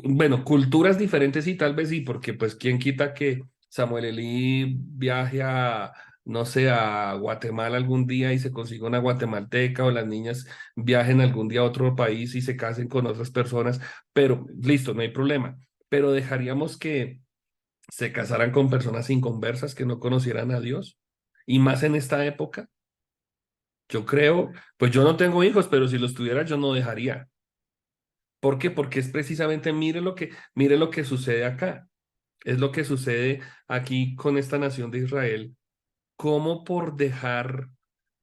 Bueno, culturas diferentes y tal vez sí, porque pues quién quita que Samuel Elí viaje a, no sé, a Guatemala algún día y se consiga una guatemalteca o las niñas viajen algún día a otro país y se casen con otras personas, pero listo, no hay problema. Pero dejaríamos que se casaran con personas inconversas que no conocieran a Dios. Y más en esta época, yo creo, pues yo no tengo hijos, pero si los tuviera yo no dejaría. ¿Por qué? Porque es precisamente, mire lo que sucede acá. Es lo que sucede aquí con esta nación de Israel. Cómo por dejar,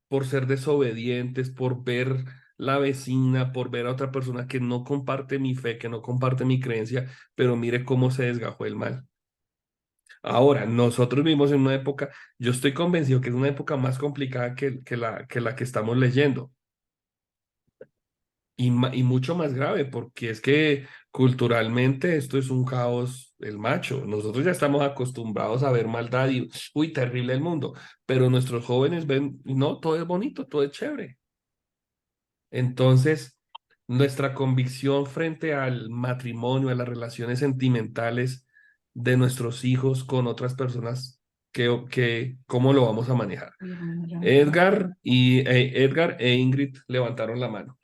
por ser desobedientes, por ver la vecina, por ver a otra persona que no comparte mi fe, que no comparte mi creencia, pero mire cómo se desgajó el mal. Ahora, nosotros vivimos en una época, yo estoy convencido que es una época más complicada que la que estamos leyendo y mucho más grave, porque es que culturalmente esto es un caos el macho. Nosotros ya estamos acostumbrados a ver maldad y, uy, terrible el mundo, pero nuestros jóvenes ven, no, todo es bonito, todo es chévere. Entonces, nuestra convicción frente al matrimonio, a las relaciones sentimentales de nuestros hijos con otras personas, ¿cómo lo vamos a manejar? Edgar e Ingrid levantaron la mano.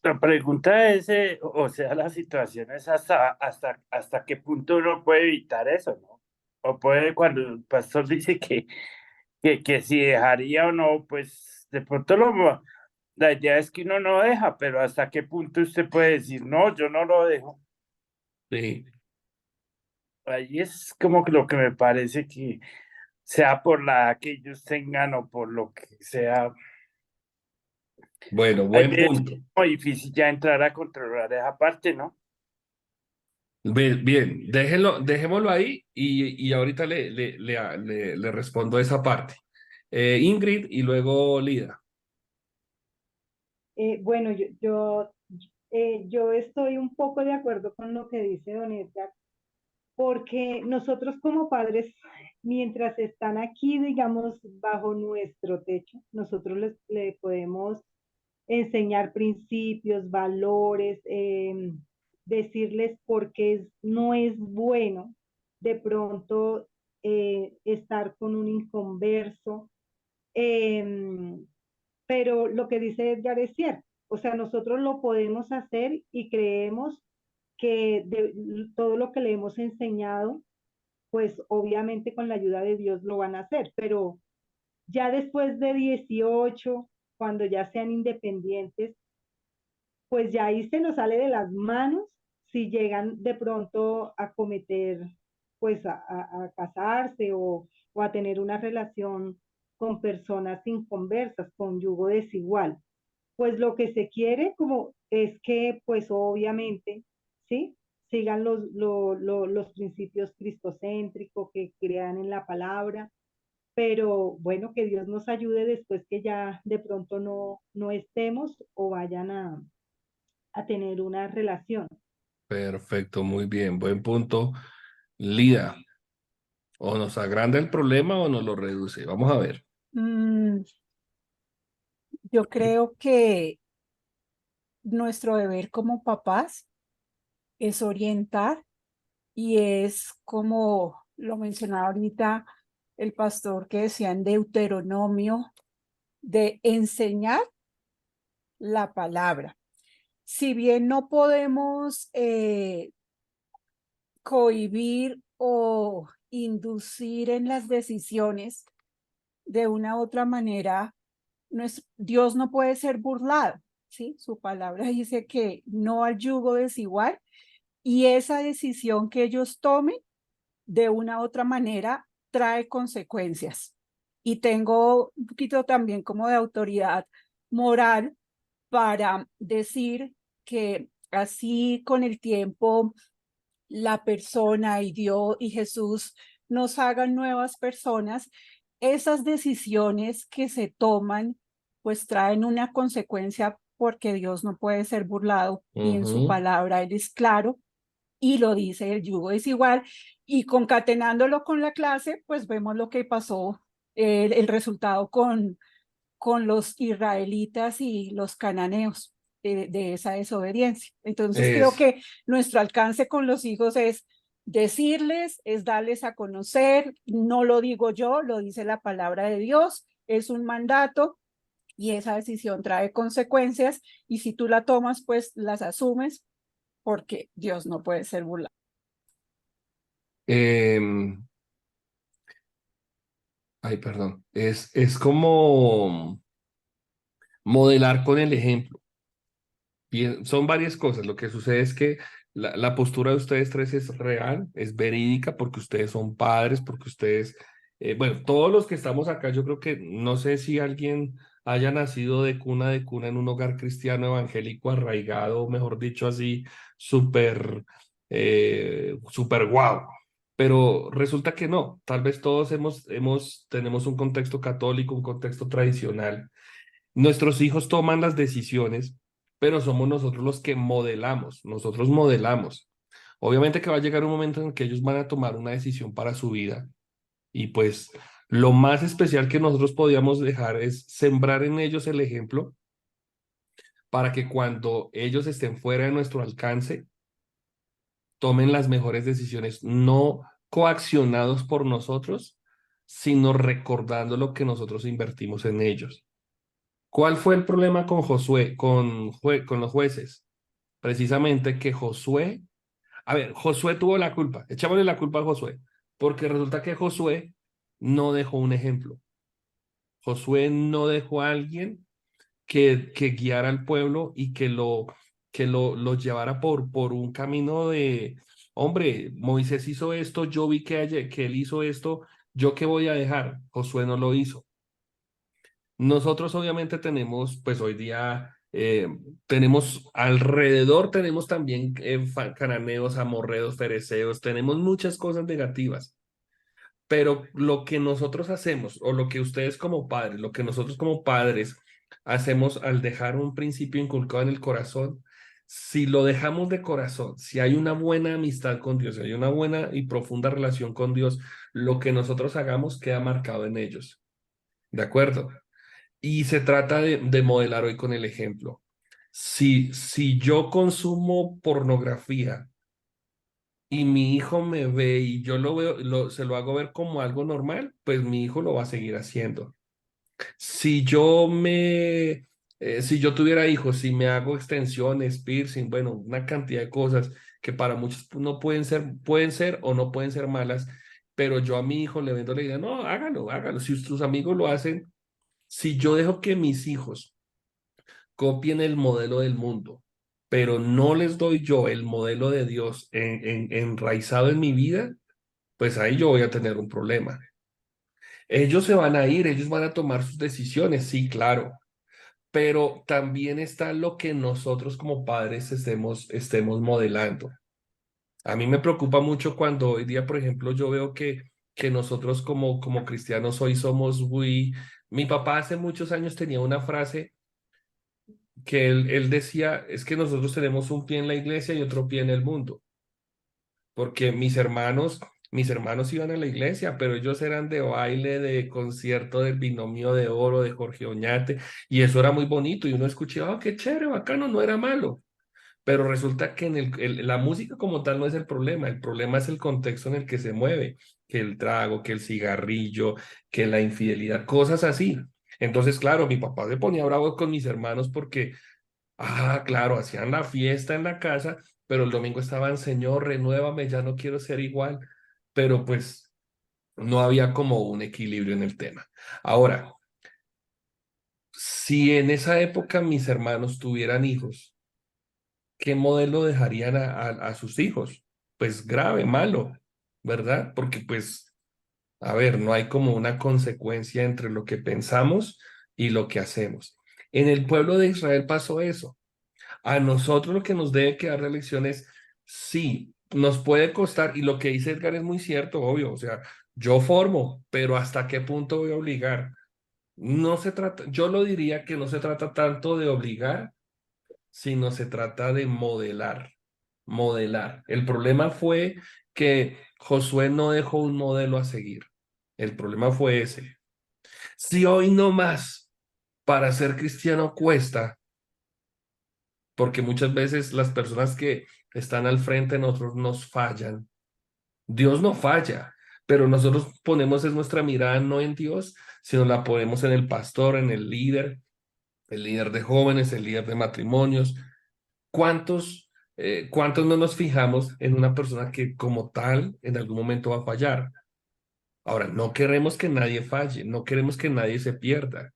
La pregunta es, o sea, la situación es hasta qué punto uno puede evitar eso, ¿no? O puede, cuando el pastor dice que si dejaría o no, pues de pronto la idea es que uno no deja, pero hasta qué punto usted puede decir, no, yo no lo dejo. Sí. Ahí es como que lo que me parece que sea por la edad que ellos tengan o por lo que sea. Bueno, Hay buen veces punto. que es muy difícil ya entrar a controlar esa parte, ¿no? Bien, dejémoslo ahí y ahorita le respondo esa parte. Ingrid y luego Lida. Bueno, yo estoy un poco de acuerdo con lo que dice don Edgar, porque nosotros como padres, mientras están aquí, digamos, bajo nuestro techo, nosotros le podemos enseñar principios, valores, decirles por qué no es bueno de pronto estar con un inconverso. Eh, pero lo que dice Edgar es cierto. O sea, nosotros lo podemos hacer y creemos que todo lo que le hemos enseñado, pues obviamente con la ayuda de Dios lo van a hacer, pero ya después de 18, cuando ya sean independientes, pues ya ahí se nos sale de las manos si llegan de pronto a cometer, pues a casarse o a tener una relación con personas inconversas, con yugo desigual. Pues lo que se quiere como es que, pues obviamente, ¿sí? Sigan los principios cristocéntricos que crean en la palabra, pero bueno, que Dios nos ayude después que ya de pronto no estemos o vayan a tener una relación. Perfecto, muy bien, buen punto. Lida, o nos agranda el problema o nos lo reduce. Vamos a ver. Mm, yo creo que nuestro deber como papás es orientar y es como lo mencionaba ahorita el pastor que decía en Deuteronomio, de enseñar la palabra. Si bien no podemos cohibir o inducir en las decisiones, de una u otra manera, Dios no puede ser burlado, ¿sí? Su palabra dice que no al yugo desigual y esa decisión que ellos tomen, de una u otra manera, trae consecuencias. Y tengo un poquito también como de autoridad moral para decir que así con el tiempo la persona y Dios y Jesús nos hagan nuevas personas, esas decisiones que se toman pues traen una consecuencia porque Dios no puede ser burlado y en su palabra Él es claro y lo dice, el yugo es igual, y concatenándolo con la clase pues vemos lo que pasó, el resultado con los israelitas y los cananeos de esa desobediencia. Entonces creo Es, que nuestro alcance con los hijos es decirles, es darles a conocer, no lo digo yo, lo dice la palabra de Dios, es un mandato y esa decisión trae consecuencias y si tú la tomas, pues las asumes porque Dios no puede ser burlado. Ay, perdón. Es como modelar con el ejemplo. Bien, son varias cosas. Lo que sucede es que la postura de ustedes tres es real, es verídica, porque ustedes son padres, porque ustedes, bueno, todos los que estamos acá, yo creo que no sé si alguien haya nacido de cuna en un hogar cristiano evangélico arraigado, mejor dicho así, súper, súper guau. Pero resulta que no, tal vez todos tenemos un contexto católico, un contexto tradicional. Nuestros hijos toman las decisiones, pero somos nosotros los que modelamos, nosotros modelamos. Obviamente que va a llegar un momento en que ellos van a tomar una decisión para su vida y pues lo más especial que nosotros podíamos dejar es sembrar en ellos el ejemplo para que cuando ellos estén fuera de nuestro alcance, tomen las mejores decisiones, no coaccionados por nosotros, sino recordando lo que nosotros invertimos en ellos. ¿Cuál fue el problema con Josué, con los jueces? Precisamente que Josué, a ver, Josué tuvo la culpa, echámosle la culpa a Josué, porque resulta que Josué no dejó un ejemplo. Josué no dejó a alguien que guiara al pueblo y lo llevara por un camino de, hombre, Moisés hizo esto, yo vi que él hizo esto, ¿yo qué voy a dejar? Josué no lo hizo. Nosotros obviamente tenemos, pues hoy día tenemos alrededor, tenemos también cananeos, amorreos, fereceos, tenemos muchas cosas negativas. Pero lo que nosotros hacemos, o lo que ustedes como padres, lo que nosotros como padres hacemos al dejar un principio inculcado en el corazón, si lo dejamos de corazón, si hay una buena amistad con Dios, si hay una buena y profunda relación con Dios, lo que nosotros hagamos queda marcado en ellos. ¿De acuerdo? Y se trata de modelar hoy con el ejemplo. Si yo consumo pornografía y mi hijo me ve y yo lo veo, se lo hago ver como algo normal, pues mi hijo lo va a seguir haciendo. Si yo si yo tuviera hijos, si me hago extensiones, piercing, bueno, una cantidad de cosas que para muchos no pueden ser o no pueden ser malas, pero yo a mi hijo le vendo la idea, no, hágalo, hágalo. Si sus amigos lo hacen, si yo dejo que mis hijos copien el modelo del mundo, pero no les doy yo el modelo de Dios enraizado en mi vida, pues ahí yo voy a tener un problema. Ellos se van a ir, ellos van a tomar sus decisiones, sí, claro, pero también está lo que nosotros como padres estemos modelando. A mí me preocupa mucho cuando hoy día, por ejemplo, yo veo que nosotros como cristianos hoy somos muy... Mi papá hace muchos años tenía una frase que él decía, es que nosotros tenemos un pie en la iglesia y otro pie en el mundo, porque mis hermanos iban a la iglesia, pero ellos eran de baile, de concierto del Binomio de Oro, de Jorge Oñate, y eso era muy bonito, y uno escuchaba, oh, qué chévere, bacano, no era malo. Pero resulta que la música como tal no es el problema es el contexto en el que se mueve, que el trago, que el cigarrillo, que la infidelidad, cosas así. Entonces, claro, mi papá se ponía bravo con mis hermanos porque, claro, hacían la fiesta en la casa, pero el domingo estaban, Señor, renuévame, ya no quiero ser igual, pero pues no había como un equilibrio en el tema. Ahora, si en esa época mis hermanos tuvieran hijos, ¿qué modelo dejarían a sus hijos? Pues grave, malo, ¿verdad? Porque pues, a ver, no hay como una consecuencia entre lo que pensamos y lo que hacemos. En el pueblo de Israel pasó eso. A nosotros lo que nos debe quedar de lección es, sí, nos puede costar, y lo que dice Edgar es muy cierto, obvio, o sea, yo formo, pero ¿hasta qué punto voy a obligar? No se trata, yo lo diría que no se trata tanto de obligar, sino se trata de modelar, modelar. El problema fue que Josué no dejó un modelo a seguir. El problema fue ese. Si hoy no más para ser cristiano cuesta, porque muchas veces las personas que están al frente de nosotros nos fallan. Dios no falla, pero nosotros ponemos es nuestra mirada no en Dios, sino la ponemos en el pastor, en el líder de jóvenes, el líder de matrimonios. ¿Cuántos no nos fijamos en una persona que como tal en algún momento va a fallar? Ahora, no queremos que nadie falle, no queremos que nadie se pierda,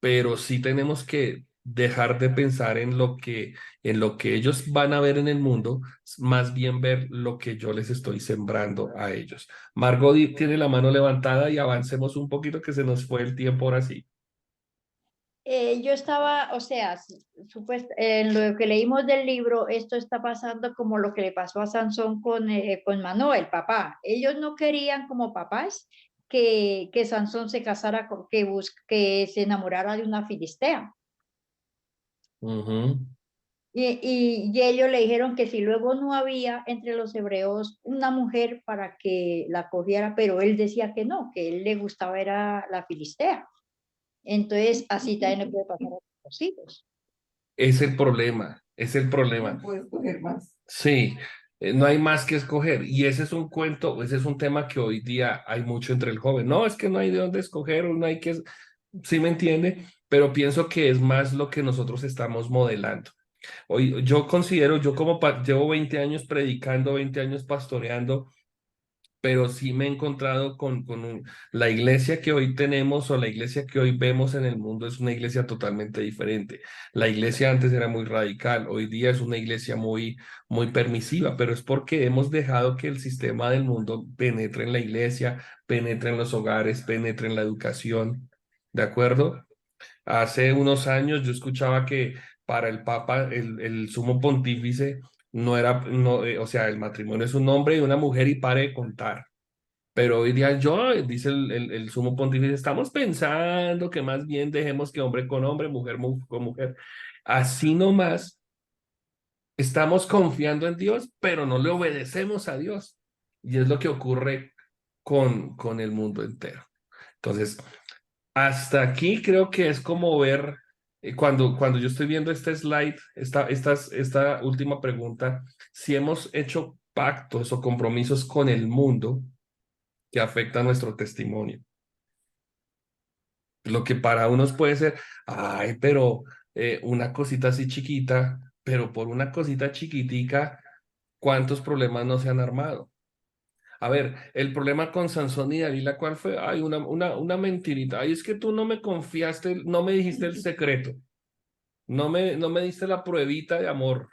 pero sí tenemos que dejar de pensar en lo que ellos van a ver en el mundo, más bien ver lo que yo les estoy sembrando a ellos. Margot tiene la mano levantada y avancemos un poquito que se nos fue el tiempo ahora sí. Yo estaba, o sea, en lo que leímos del libro, esto está pasando como lo que le pasó a Sansón con Manuel, papá. Ellos no querían como papás que Sansón se casara, que se enamorara de una filistea. Ujú. Y ellos le dijeron que si luego no había entre los hebreos una mujer para que la cogiera, pero él decía que no, que él le gustaba era la filistea. Entonces, así también le puede pasar a los hijos. Es el problema, es el problema. No puedes coger más. Sí, no hay más que escoger. Y ese es un cuento, ese es un tema que hoy día hay mucho entre el joven. No, es que no hay de dónde escoger, o no hay que, sí me entiende, pero pienso que es más lo que nosotros estamos modelando. Hoy, yo considero, yo como llevo 20 años predicando, 20 años pastoreando, pero sí me he encontrado con la iglesia que hoy tenemos o la iglesia que hoy vemos en el mundo es una iglesia totalmente diferente. La iglesia antes era muy radical, hoy día es una iglesia muy permisiva, pero es porque hemos dejado que el sistema del mundo penetre en la iglesia, penetre en los hogares, penetre en la educación, ¿de acuerdo? Hace unos años yo escuchaba que para el Papa, el sumo pontífice, no era, no, o sea, el matrimonio es un hombre y una mujer y pare de contar. Pero hoy día yo, dice el sumo pontífice, estamos pensando que más bien dejemos que hombre con hombre, mujer con mujer. Así nomás estamos confiando en Dios, pero no le obedecemos a Dios. Y es lo que ocurre con el mundo entero. Entonces, hasta aquí creo que es como ver, cuando yo estoy viendo este slide, esta última pregunta, si hemos hecho pactos o compromisos con el mundo que afectan nuestro testimonio. Lo que para unos puede ser, ay, pero una cosita así chiquita, pero por una cosita chiquitica, ¿cuántos problemas no se han armado? A ver, el problema con Sansón y Dalila, ¿cuál fue? Ay, una mentirita. Ay, es que tú no me confiaste, no me dijiste el secreto, no me diste la pruebita de amor.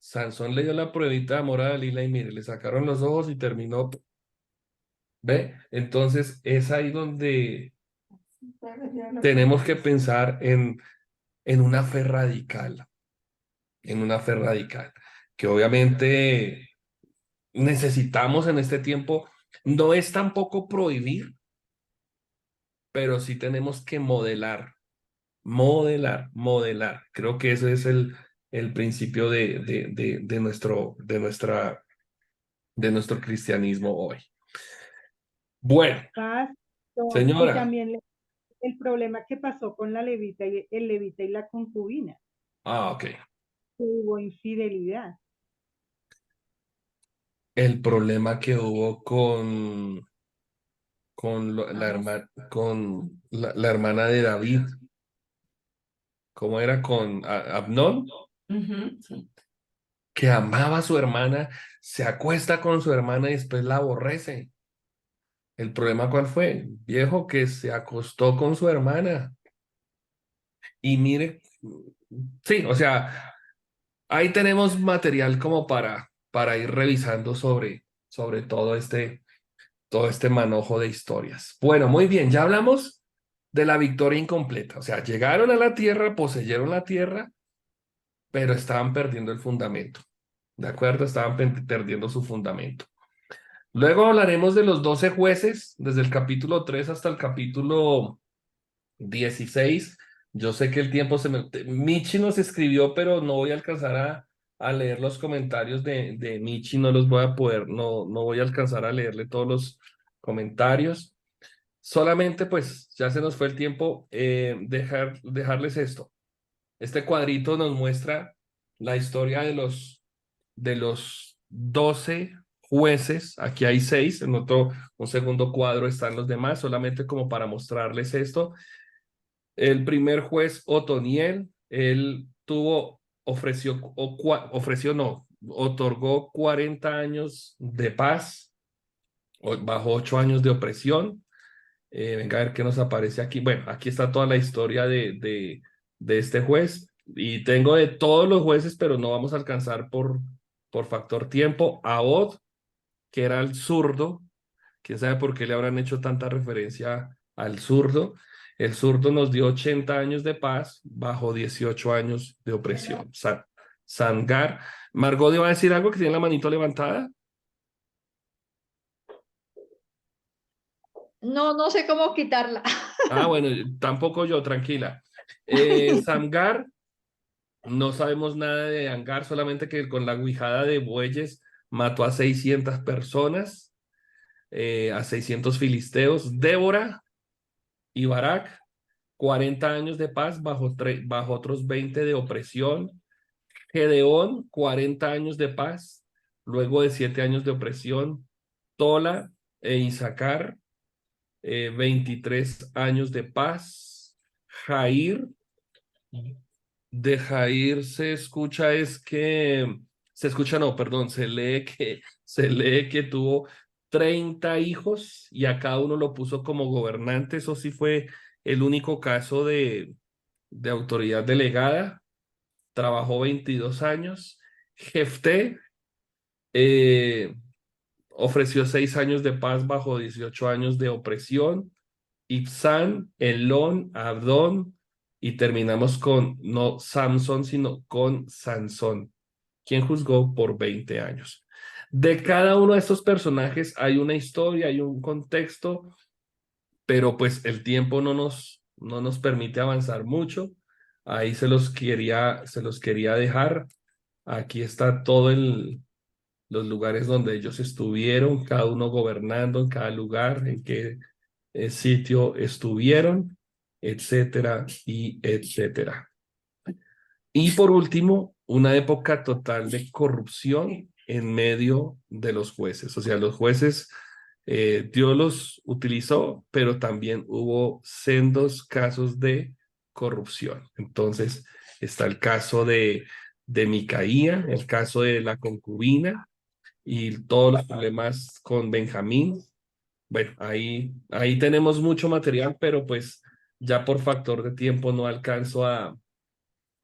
Sansón le dio la pruebita de amor a Dalila y mire, le sacaron los ojos y terminó. ¿Ve? Entonces es ahí donde tenemos que pensar en una fe radical, en una fe radical, que obviamente necesitamos en este tiempo. No es tampoco prohibir, pero sí tenemos que modelar, modelar, modelar. Creo que ese es el principio de nuestro cristianismo hoy. Bueno, Pastor, y señora. también el problema que pasó con la levita y el levita y la concubina, Ok. que hubo infidelidad. El problema que hubo con la hermana de David, ¿cómo era? Con Abnón, que amaba a su hermana, se acuesta con su hermana y después la aborrece. ¿El problema cuál fue? Viejo que se acostó con su hermana. Y mire, sí, o sea, ahí tenemos material como para ir revisando sobre todo este manojo de historias. Bueno, muy bien, ya hablamos de la victoria incompleta. O sea, llegaron a la tierra, poseyeron la tierra, pero estaban perdiendo el fundamento. ¿De acuerdo? Estaban perdiendo su fundamento. Luego hablaremos de los 12 jueces, desde el capítulo 3 hasta el capítulo 16. Yo sé que el tiempo Michi nos escribió, pero no voy a alcanzar a leer los comentarios de Michi, no los voy a poder, no voy a alcanzar a leerle todos los comentarios. Solamente, pues, ya se nos fue el tiempo. Dejarles esto. Este cuadrito nos muestra la historia de los 12 jueces. Aquí hay 6. En un segundo cuadro están los demás, solamente como para mostrarles esto. El primer juez, Otoniel, él otorgó 40 años de paz bajo 8 años de opresión. Venga a ver qué nos aparece aquí. Bueno, aquí está toda la historia de este juez. Y tengo de todos los jueces, pero no vamos a alcanzar por factor tiempo. Ahod, que era el zurdo. Quién sabe por qué le habrán hecho tanta referencia al zurdo. El zurdo nos dio 80 años de paz bajo 18 años de opresión. Sangar. Margot iba a decir algo, que tiene la manito levantada. No, no sé cómo quitarla. Ah, bueno, tampoco yo, tranquila. Samgar, no sabemos nada de Angar, solamente que con la guijada de bueyes mató a 600 personas, a 600 filisteos. Débora y Barak, 40 años de paz bajo otros 20 de opresión. Gedeón, 40 años de paz, luego de 7 años de opresión. Tola e Isaacar, 23 años de paz. Jair, de Jair no, perdón, se lee que tuvo 30 hijos y a cada uno lo puso como gobernante. Eso sí fue el único caso de autoridad delegada. Trabajó 22 años. Jefté ofreció 6 años de paz bajo 18 años de opresión. Ibzán, Elón, Abdón, y terminamos con no Samson, sino con Sansón, quien juzgó por 20 años. De cada uno de estos personajes hay una historia, hay un contexto, pero pues el tiempo no nos permite avanzar mucho. Ahí se los quería dejar. Aquí está los lugares donde ellos estuvieron, cada uno gobernando en cada lugar, en qué sitio estuvieron, etcétera, y etcétera. Y por último, una época total de corrupción en medio de los jueces. O sea, los jueces, Dios los utilizó, pero también hubo sendos casos de corrupción. Entonces, está el caso de Micaía, el caso de la concubina y todos los problemas con Benjamín. Bueno, ahí tenemos mucho material, pero pues ya por factor de tiempo no alcanzo a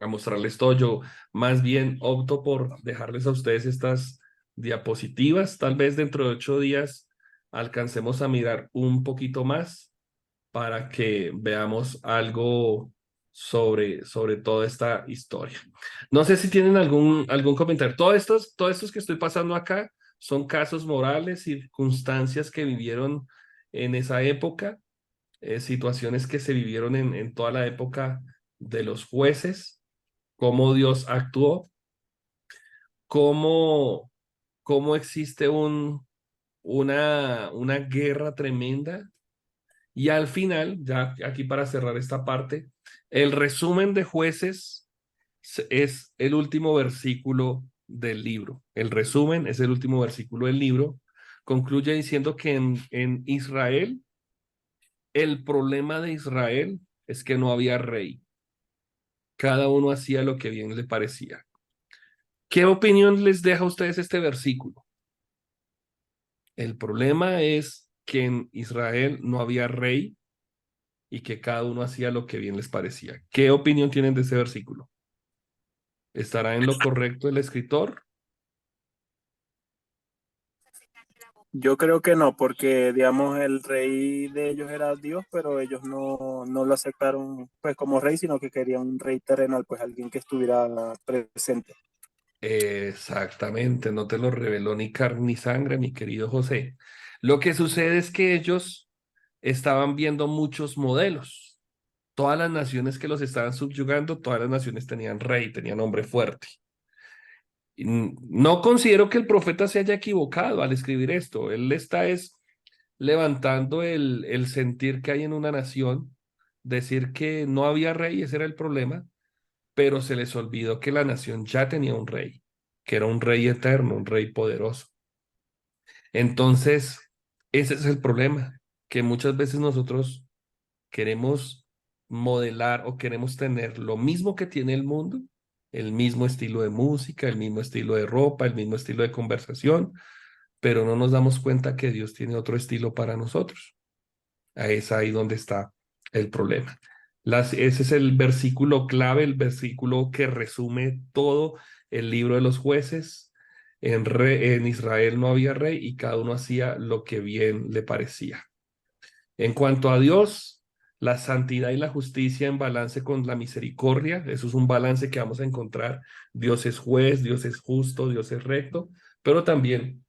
mostrarles todo. Yo más bien opto por dejarles a ustedes estas diapositivas. Tal vez dentro de 8 días alcancemos a mirar un poquito más para que veamos algo sobre toda esta historia. No sé si tienen algún comentario. Todos estos que estoy pasando acá son casos morales, circunstancias que vivieron en esa época, situaciones que se vivieron en toda la época de los jueces, cómo Dios actuó, cómo, cómo existe una guerra tremenda. Y al final, ya aquí para cerrar esta parte, el resumen de Jueces es el último versículo del libro. El resumen es el último versículo del libro. Concluye diciendo que en Israel, el problema de Israel es que no había rey. Cada uno hacía lo que bien le parecía. ¿Qué opinión les deja a ustedes este versículo? El problema es que en Israel no había rey y que cada uno hacía lo que bien les parecía. ¿Qué opinión tienen de ese versículo? ¿Estará en lo correcto el escritor? Yo creo que no, porque digamos el rey de ellos era Dios, pero ellos no lo aceptaron pues como rey, sino que querían un rey terrenal, pues alguien que estuviera presente. Exactamente, no te lo reveló ni carne ni sangre, mi querido José. Lo que sucede es que ellos estaban viendo muchos modelos. Todas las naciones que los estaban subyugando, todas las naciones tenían rey, tenían hombre fuerte. No considero que el profeta se haya equivocado al escribir esto. Él está levantando el sentir que hay en una nación, decir que no había rey, ese era el problema, pero se les olvidó que la nación ya tenía un rey, que era un rey eterno, un rey poderoso. Entonces, ese es el problema, que muchas veces nosotros queremos modelar o queremos tener lo mismo que tiene el mundo, el mismo estilo de música, el mismo estilo de ropa, el mismo estilo de conversación, pero no nos damos cuenta que Dios tiene otro estilo para nosotros. Es ahí donde está el problema. Ese es el versículo clave, el versículo que resume todo el libro de los jueces. En Israel no había rey y cada uno hacía lo que bien le parecía. En cuanto a Dios, la santidad y la justicia en balance con la misericordia, eso es un balance que vamos a encontrar. Dios es juez, Dios es justo, Dios es recto, pero también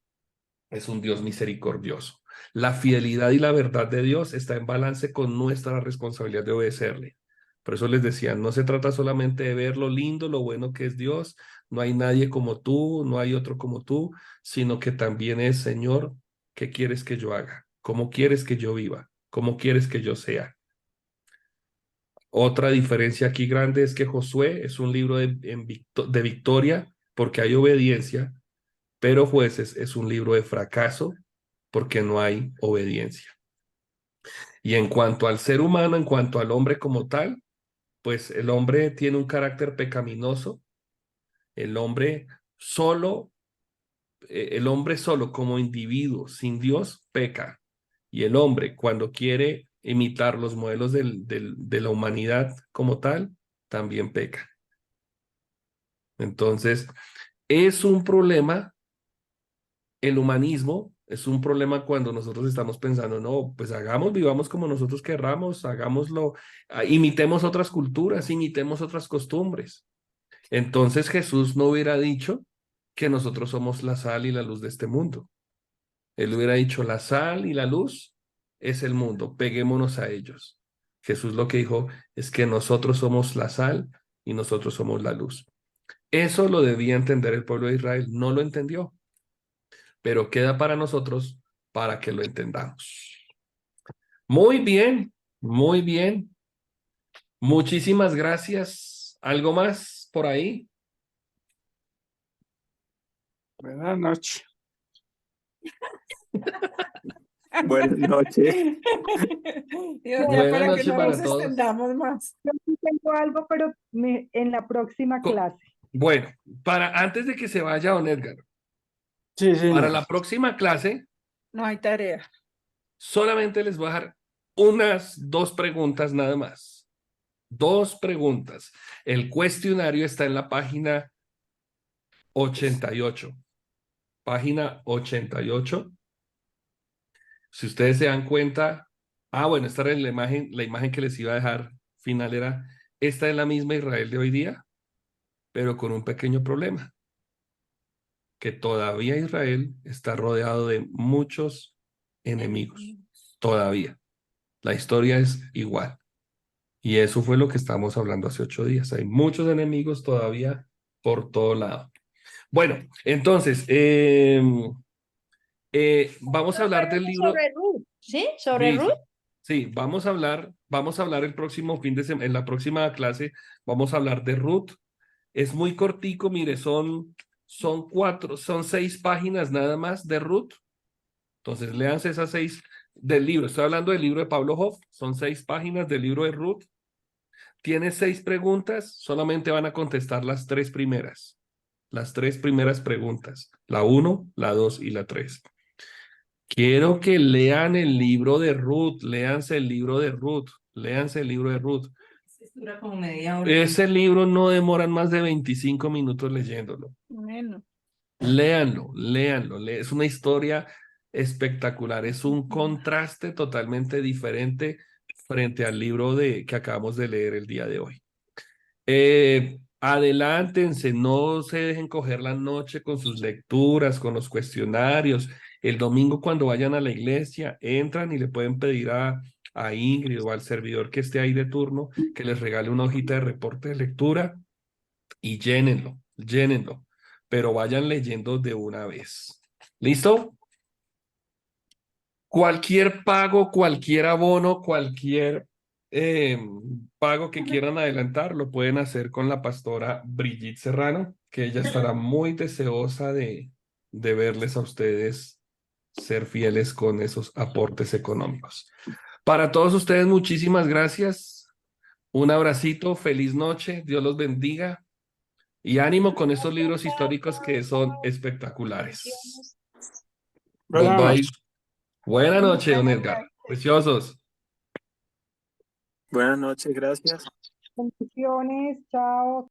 es un Dios misericordioso. La fidelidad y la verdad de Dios está en balance con nuestra responsabilidad de obedecerle. Por eso les decía, no se trata solamente de ver lo lindo, lo bueno que es Dios, no hay nadie como tú, no hay otro como tú, sino que también es, Señor, ¿qué quieres que yo haga? ¿Cómo quieres que yo viva? ¿Cómo quieres que yo sea? Otra diferencia aquí grande es que Josué es un libro de victoria porque hay obediencia, pero Jueces es un libro de fracaso porque no hay obediencia. Y en cuanto al ser humano, en cuanto al hombre como tal, pues el hombre tiene un carácter pecaminoso. El hombre solo, el hombre solo como individuo sin Dios peca. Y el hombre cuando quiere imitar los modelos de la humanidad como tal, también peca. Entonces, es un problema el humanismo, Es un problema cuando nosotros estamos pensando, no, pues hagamos, vivamos como nosotros querramos, hagámoslo, imitemos otras culturas, imitemos otras costumbres. Entonces Jesús no hubiera dicho que nosotros somos la sal y la luz de este mundo. Él hubiera dicho, la sal y la luz es el mundo, peguémonos a ellos. Jesús lo que dijo es que nosotros somos la sal y nosotros somos la luz. Eso lo debía entender el pueblo de Israel, no lo entendió, pero queda para nosotros para que lo entendamos. Muy bien, muy bien. Muchísimas gracias. ¿Algo más por ahí? Buenas noches. Buenas noches. Dios, Buenas ya para que noches no para nos todos. extendamos más. Yo sí tengo algo, pero en la próxima Co- clase. Bueno, antes de que se vaya don Edgar, Sí, para señor. la próxima clase, No hay tarea. solamente les voy a dejar unas 2 preguntas nada más. 2 preguntas. El cuestionario está en la página 88. Página 88. Si ustedes se dan cuenta, bueno, esta era la imagen que les iba a dejar final era, esta es la misma Israel de hoy día, pero con un pequeño problema, que todavía Israel está rodeado de muchos enemigos, todavía. La historia es igual. Y eso fue lo que estábamos hablando hace 8 días. Hay muchos enemigos todavía por todo lado. Bueno, entonces, vamos a hablar del libro. Sobre Ruth, ¿sí? Sobre Sí, Ruth. sí, vamos a hablar el próximo fin de semana, en la próxima clase, vamos a hablar de Ruth. Es muy cortico, mire, son 6 páginas nada más de Ruth. Entonces, léanse esas 6 del libro. Estoy hablando del libro de Pablo Hoff, son 6 páginas del libro de Ruth. Tiene 6 preguntas, solamente van a contestar las 3 primeras. Las 3 primeras preguntas, la 1, la 2 y la 3. Quiero que lean el libro de Ruth, léanse el libro de Ruth, léanse el libro de Ruth. Dura como media hora. Ese libro no demoran más de 25 minutos leyéndolo. Bueno, Léanlo, léanlo. Es una historia espectacular, es un contraste totalmente diferente frente al libro que acabamos de leer el día de hoy. Adelántense, no se dejen coger la noche con sus lecturas, con los cuestionarios. El domingo cuando vayan a la iglesia, entran y le pueden pedir a Ingrid o al servidor que esté ahí de turno que les regale una hojita de reporte de lectura y llénenlo, llénenlo, pero vayan leyendo de una vez. ¿Listo? Cualquier pago, cualquier abono, cualquier pago que quieran adelantar, lo pueden hacer con la pastora Brigitte Serrano, que ella estará muy deseosa de verles a ustedes ser fieles con esos aportes económicos. Para todos ustedes, muchísimas gracias. Un abracito, feliz noche, Dios los bendiga y ánimo con estos libros históricos que son espectaculares. Bye Buenas bye. noches. Buenas noches, don Edgar. Preciosos. Buenas noches, gracias. Bendiciones, chao.